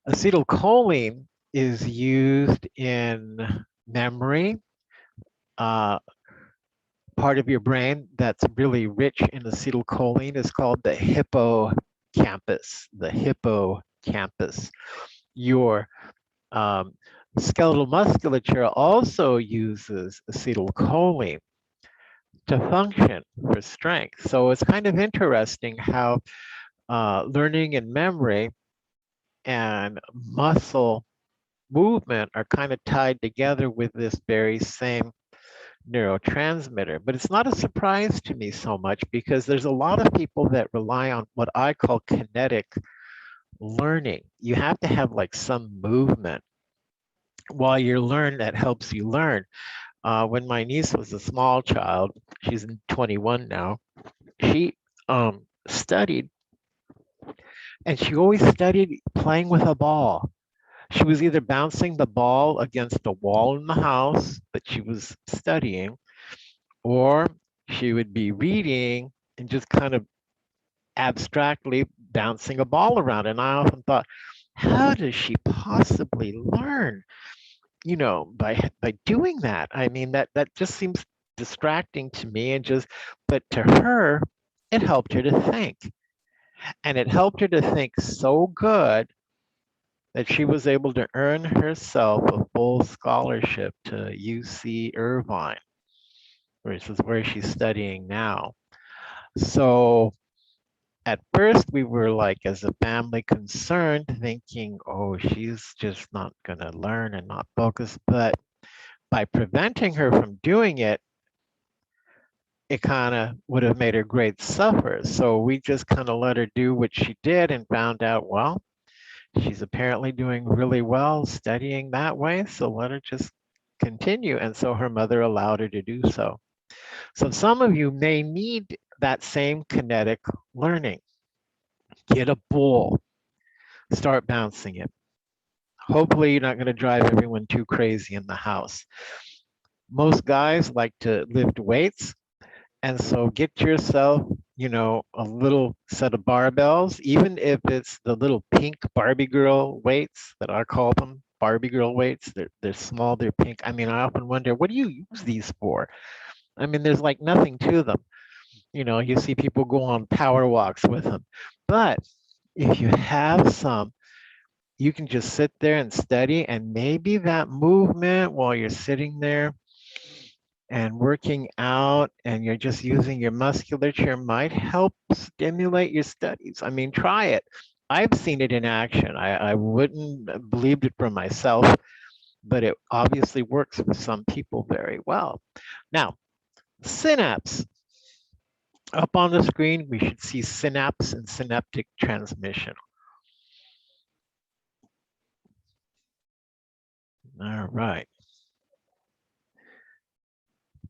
Acetylcholine is used in memory, part of your brain that's really rich in acetylcholine is called the hippocampus. The hippocampus. Your skeletal musculature also uses acetylcholine to function for strength. So it's kind of interesting how learning and memory and muscle movement are kind of tied together with this very same neurotransmitter. But it's not a surprise to me so much because there's a lot of people that rely on what I call kinetic learning. You have to have like some movement while you learn that helps you learn. When my niece was a small child, she's 21 now, she studied, and she always studied playing with a ball. She was either bouncing the ball against the wall in the house that she was studying, or she would be reading and just kind of abstractly bouncing a ball around. And I often thought, how does she possibly learn, by doing that? I mean, that just seems distracting to me, and just, but to her, it helped her to think. And it helped her to think so good that she was able to earn herself a full scholarship to UC Irvine, which is where she's studying now. So at first we were like, as a family, concerned, thinking, oh, she's just not going to learn and not focus. But by preventing her from doing it, it kind of would have made her grades suffer. So we just kind of let her do what she did and found out, well, she's apparently doing really well studying that way. So let her just continue. And so her mother allowed her to do so. So some of you may need that same kinetic learning. Get a ball, start bouncing it. Hopefully you're not going to drive everyone too crazy in the house. Most guys like to lift weights. And so get yourself, a little set of barbells, even if it's the little pink Barbie girl weights that I call them, Barbie girl weights. They're small, they're pink. I mean, I often wonder, what do you use these for? I mean, there's like nothing to them. You see people go on power walks with them. But if you have some, you can just sit there and study, and maybe that movement while you're sitting there and working out and you're just using your musculature might help stimulate your studies. I mean, try it. I've seen it in action. I wouldn't have believed it for myself, but it obviously works for some people very well. Now, synapse. Up on the screen, we should see synapse and synaptic transmission. All right.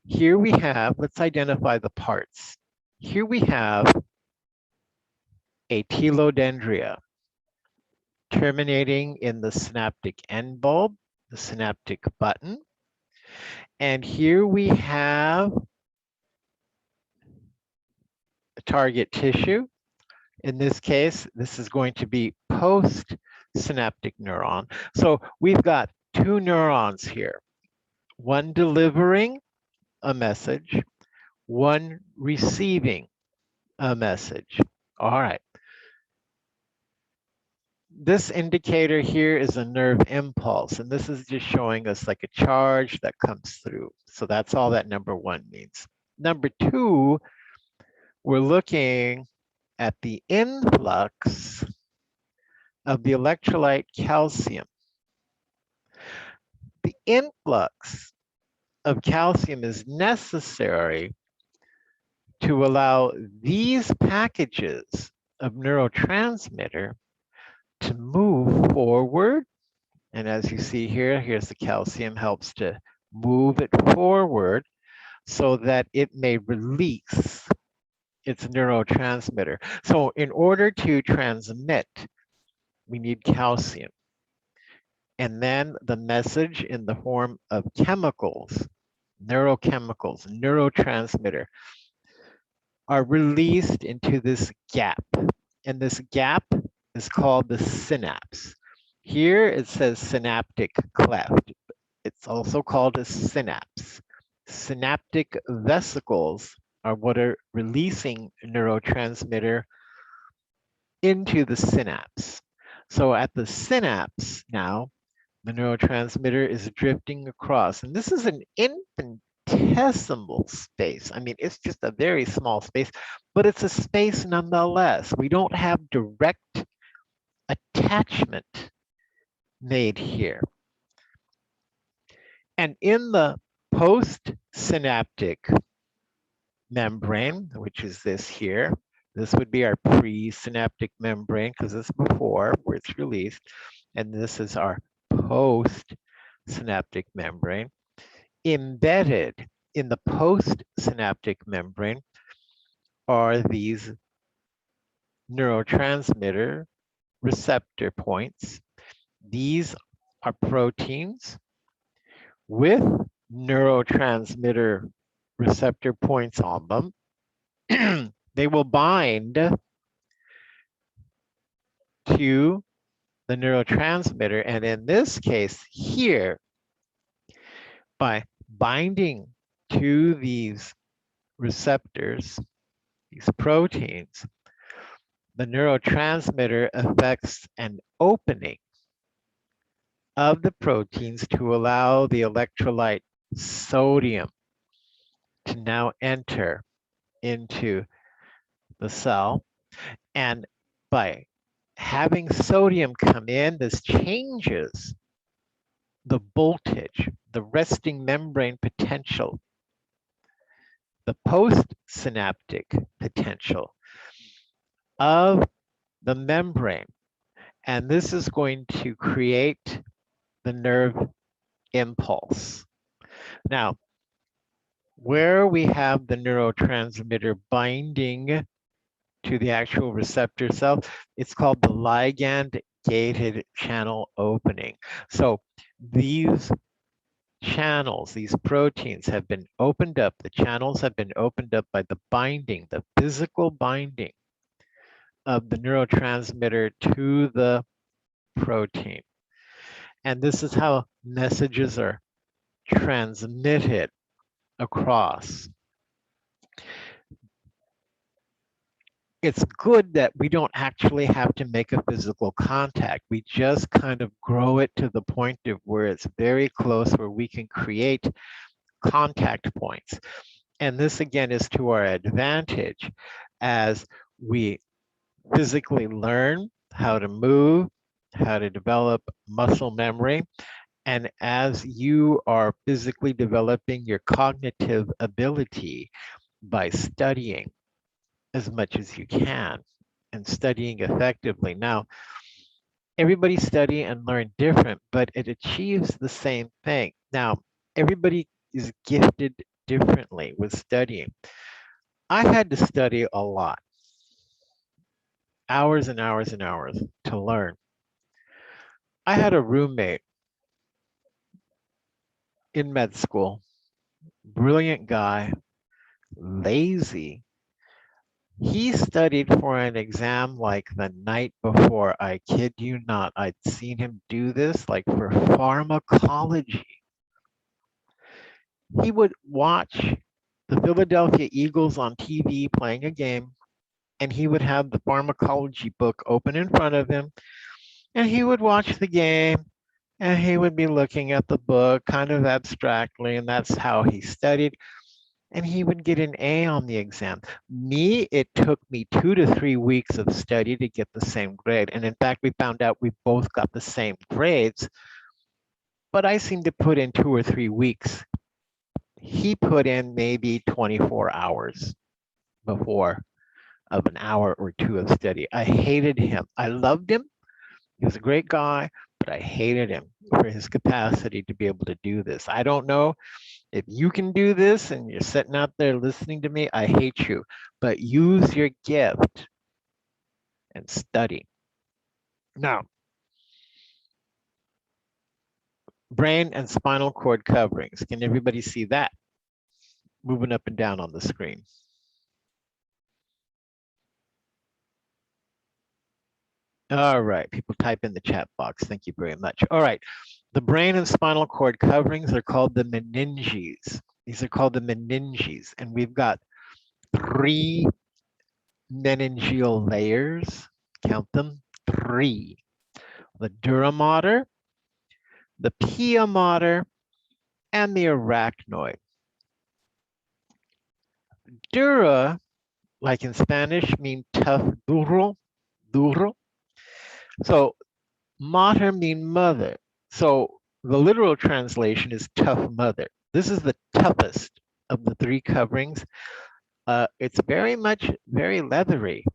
Here we have, let's identify the parts. Here we have a telodendria terminating in the synaptic end bulb, the synaptic button. And here we have a target tissue. In this case, this is going to be post-synaptic neuron. So we've got two neurons here, one delivering a message, one receiving a message. All right. This indicator here is a nerve impulse, and this is just showing us like a charge that comes through. So that's all that number one means. Number two, we're looking at the influx of the electrolyte calcium. The influx of calcium is necessary to allow these packages of neurotransmitter to move forward. And as you see here, here's the calcium helps to move it forward so that it may release its neurotransmitter. So in order to transmit, we need calcium. And then the message in the form of chemicals, neurochemicals, neurotransmitter, are released into this gap. And this gap is called the synapse. Here it says synaptic cleft. It's also called a synapse. Synaptic vesicles are what are releasing neurotransmitter into the synapse. So at the synapse now, the neurotransmitter is drifting across. And this is an infinitesimal space. I mean, it's just a very small space, but it's a space nonetheless. We don't have direct attachment made here. And in the postsynaptic membrane, which is this here, this would be our presynaptic membrane because it's before where it's released. And this is our postsynaptic membrane. Embedded in the postsynaptic membrane are these neurotransmitter receptor points. These are proteins with neurotransmitter receptor points on them. They will bind to the neurotransmitter. And in this case here, by binding to these receptors, these proteins, the neurotransmitter affects an opening of the proteins to allow the electrolyte sodium to now enter into the cell. And by having sodium come in, this changes the voltage, the resting membrane potential, the postsynaptic potential of the membrane. And this is going to create the nerve impulse. Now, where we have the neurotransmitter binding to the actual receptor cell, it's called the ligand gated channel opening. So these channels, these proteins have been opened up, the channels have been opened up by the binding, the physical binding of the neurotransmitter to the protein. And this is how messages are transmitted across. It's good that we don't actually have to make a physical contact. We just kind of grow it to the point of where it's very close, where we can create contact points. And this again is to our advantage as we physically learn how to move, how to develop muscle memory. And as you are physically developing your cognitive ability by studying as much as you can and studying effectively. Now, everybody study and learn different, but it achieves the same thing. Now, everybody is gifted differently with studying. I had to study a lot, hours and hours and hours to learn. I had a roommate in med school, brilliant guy, lazy. He studied for an exam like the night before. I kid you not. I'd seen him do this like for pharmacology. He would watch the Philadelphia Eagles on TV playing a game, and he would have the pharmacology book open in front of him, and he would watch the game, and he would be looking at the book kind of abstractly, and that's how he studied. And he would get an A on the exam. Me, it took me 2 to 3 weeks of study to get the same grade. And in fact, we found out we both got the same grades, but I seemed to put in 2 or 3 weeks. He put in maybe 24 hours before of an hour or two of study. I hated him. I loved him. He was a great guy, but I hated him for his capacity to be able to do this. I don't know if you can do this and you're sitting out there listening to me, I hate you, but use your gift and study. Now, brain and spinal cord coverings. Can everybody see that? Moving up and down on the screen. All right, people type in the chat box. Thank you very much. All right, the brain and spinal cord coverings are called the meninges. These are called the meninges, and we've got 3 meningeal layers. Count them, 3. The dura mater, the pia mater, and the arachnoid. Dura, like in Spanish, mean tough, duro, duro. So mater mean mother. So the literal translation is tough mother. This is the toughest of the three coverings. It's very leathery,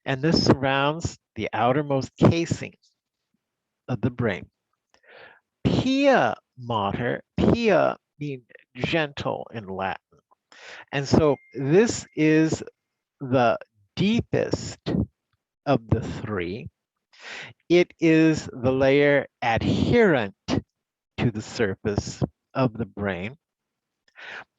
and this surrounds the outermost casing of the brain. Pia mater, pia means gentle in Latin. And so this is the deepest of the three. It is the layer adherent to the surface of the brain.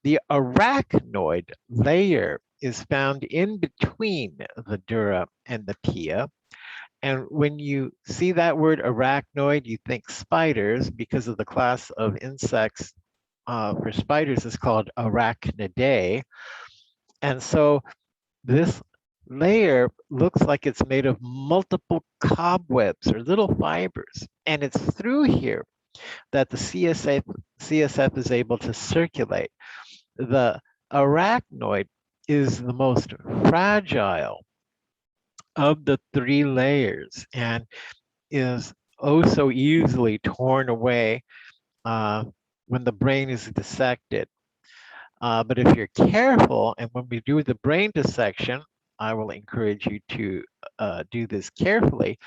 The arachnoid layer is found in between the dura and the pia. And when you see that word arachnoid, you think spiders because of the class of insects for spiders is called Arachnidae. And so this layer looks like it's made of multiple cobwebs or little fibers. And it's through here that the CSF is able to circulate. The arachnoid is the most fragile of the three layers and is oh so easily torn away when the brain is dissected. But if you're careful, and when we do the brain dissection, I will encourage you to do this carefully,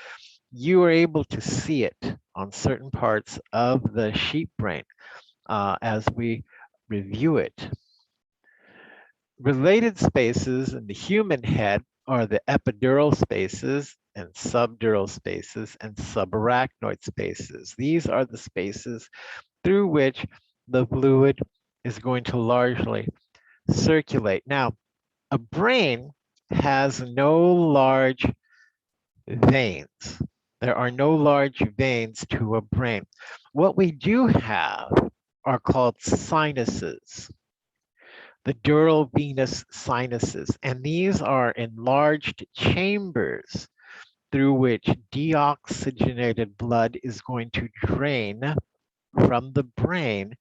you are able to see it on certain parts of the sheep brain as we review it. Related spaces in the human head are the epidural spaces and subdural spaces and subarachnoid spaces. These are the spaces through which the fluid is going to largely circulate. Now, a brain has no large veins. There are no large veins to a brain. What we do have are called sinuses, the dural venous sinuses, and these are enlarged chambers through which deoxygenated blood is going to drain from the brain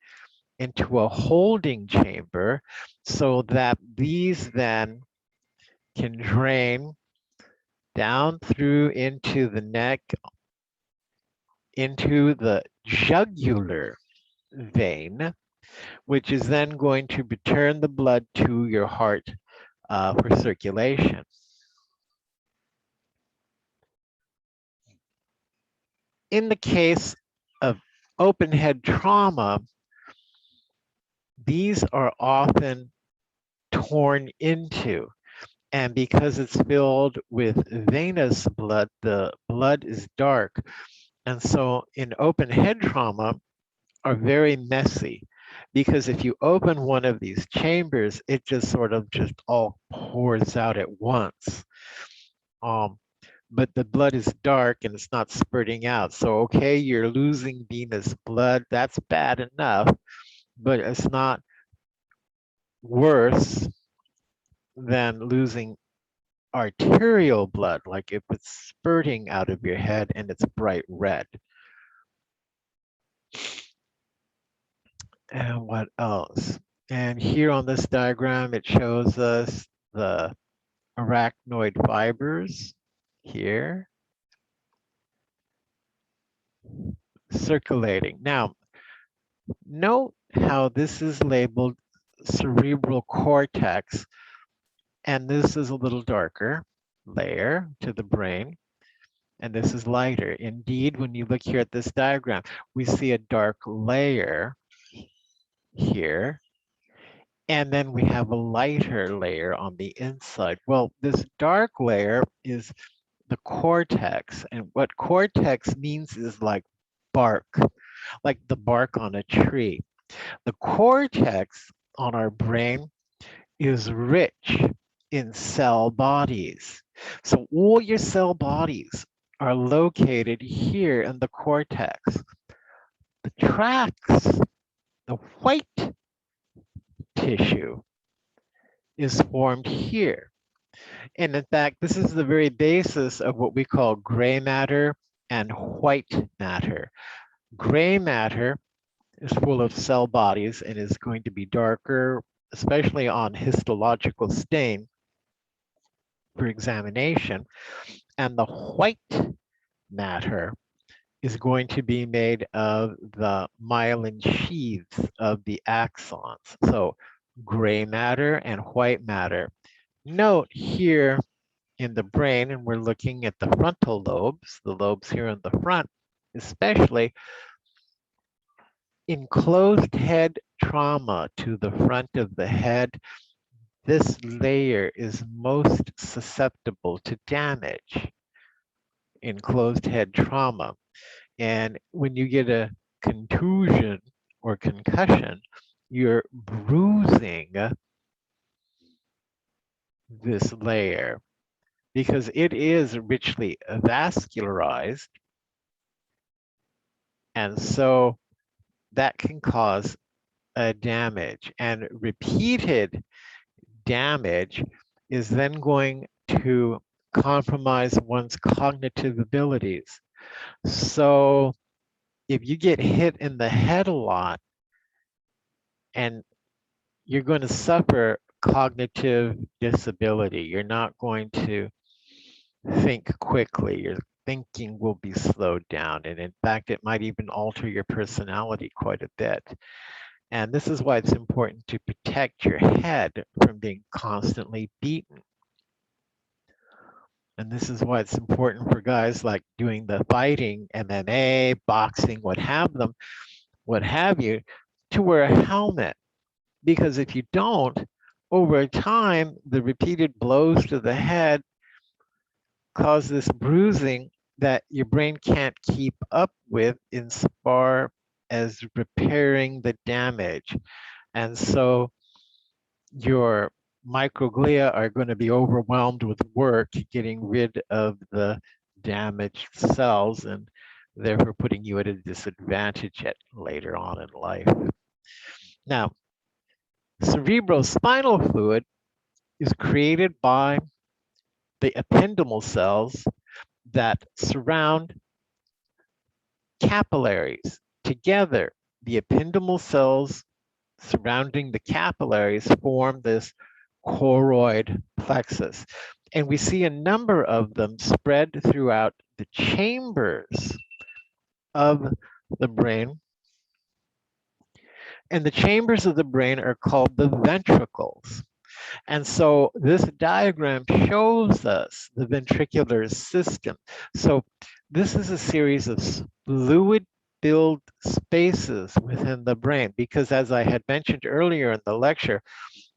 into a holding chamber so that these then can drain down through into the neck, into the jugular vein, which is then going to return the blood to your heart for circulation. In the case of open head trauma, these are often torn into. And because it's filled with venous blood, the blood is dark. And so in open head trauma are very messy because if you open one of these chambers, it just sort of just all pours out at once. But the blood is dark and it's not spurting out. So, okay, you're losing venous blood. That's bad enough, but it's not worse than losing arterial blood, like if it's spurting out of your head and it's bright red. And what else? And here on this diagram, it shows us the arachnoid fibers here circulating. Now, note how this is labeled cerebral cortex, and this is a little darker layer to the brain, and this is lighter. Indeed, when you look here at this diagram, we see a dark layer here, and then we have a lighter layer on the inside. Well, this dark layer is the cortex, and what cortex means is like bark, like the bark on a tree. The cortex on our brain is rich in cell bodies. So all your cell bodies are located here in the cortex. The tracts, the white tissue is formed here. And in fact, this is the very basis of what we call gray matter and white matter. Gray matter is full of cell bodies and is going to be darker, especially on histological stain for examination. And the white matter is going to be made of the myelin sheaths of the axons. So gray matter and white matter. Note here in the brain, and we're looking at the frontal lobes, the lobes here in the front, especially in closed head trauma to the front of the head, this layer is most susceptible to damage in closed head trauma. And when you get a contusion or concussion, you're bruising this layer because it is richly vascularized. And so that can cause a damage, and repeated damage is then going to compromise one's cognitive abilities. So if you get hit in the head a lot, and you're going to suffer cognitive disability. You're not going to think quickly. Your thinking will be slowed down. And in fact, it might even alter your personality quite a bit. And this is why it's important to protect your head from being constantly beaten. And this is why it's important for guys like doing the fighting, MMA, boxing, what have you, to wear a helmet. Because if you don't, over time, the repeated blows to the head cause this bruising that your brain can't keep up with as far as repairing the damage. And so your microglia are going to be overwhelmed with work getting rid of the damaged cells, and therefore putting you at a disadvantage later on in life. Now, cerebrospinal fluid is created by the ependymal cells that surround capillaries. Together, the ependymal cells surrounding the capillaries form this choroid plexus. And we see a number of them spread throughout the chambers of the brain. And the chambers of the brain are called the ventricles. And so this diagram shows us the ventricular system. So this is a series of fluid-filled spaces within the brain, because as I had mentioned earlier in the lecture,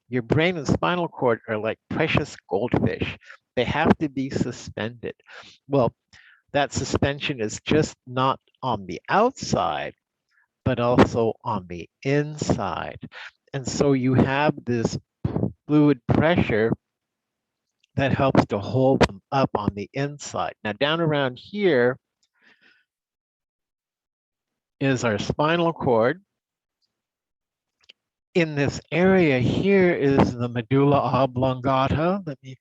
your brain and spinal cord are like precious goldfish. They have to be suspended. Well, that suspension is just not on the outside, but also on the inside. And so you have this fluid pressure that helps to hold them up on the inside. Now down around here is our spinal cord. In this area here is the medulla oblongata. Let me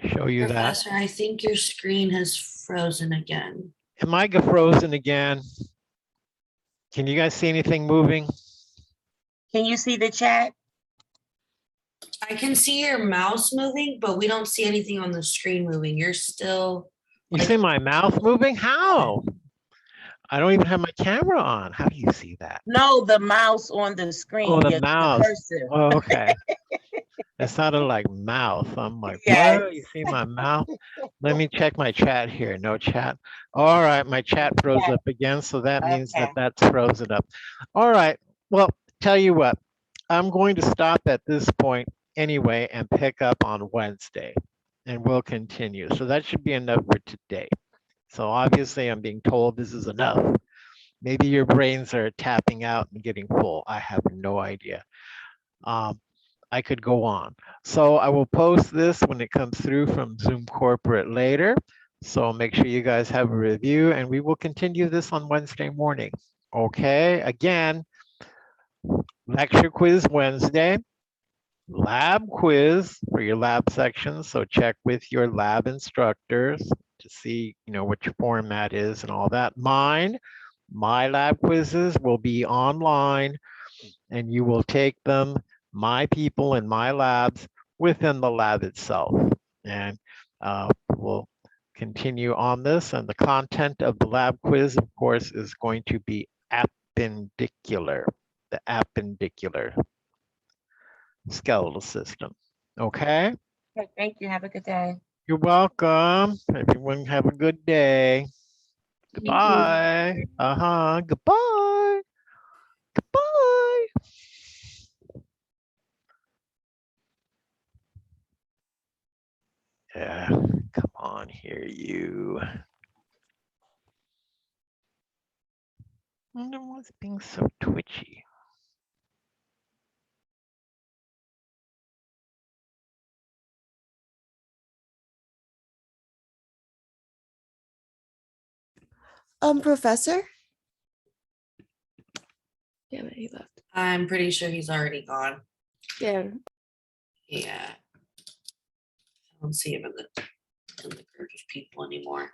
show you Professor, I think your screen has frozen again. that. Am I frozen again? Can you guys see anything moving? Can you see the chat? I can see your mouse moving, but we don't see anything on the screen moving. You're still. You see my mouth moving? How? I don't even have my camera on. How do you see that? No, the mouse on the screen. Oh, the your- mouse. cursor. Oh, okay. It sounded like mouth. I'm like, Yes. what? You see my mouth? Let me check my chat here. No chat. All right, my chat froze Okay. up again, so that means Okay. that that's frozen up. All right. Well, tell you what, I'm going to stop at this point anyway and pick up on Wednesday, and we'll continue. So that should be enough for today. So obviously, I'm being told this is enough. Maybe your brains are tapping out and getting full. I have no idea. I could go on. So I will post this when it comes through from Zoom Corporate later. So make sure you guys have a review, and we will continue this on Wednesday morning. Okay, again, lecture quiz Wednesday, lab quiz for your lab section. So check with your lab instructors to see, what your format is and all that. My lab quizzes will be online, and you will take them, my people in my labs, within the lab itself. And we'll continue on this, and the content of the lab quiz, of course, is going to be appendicular, the appendicular skeletal system. Okay, Okay, thank you. Have a good day. you're welcome. Everyone have a good day. Goodbye. Goodbye. Goodbye. Yeah, come on here, you. I wonder what's being so twitchy. Professor? Damn it, he left. I'm pretty sure he's already gone. Yeah. Yeah. I don't see him in the group of people anymore.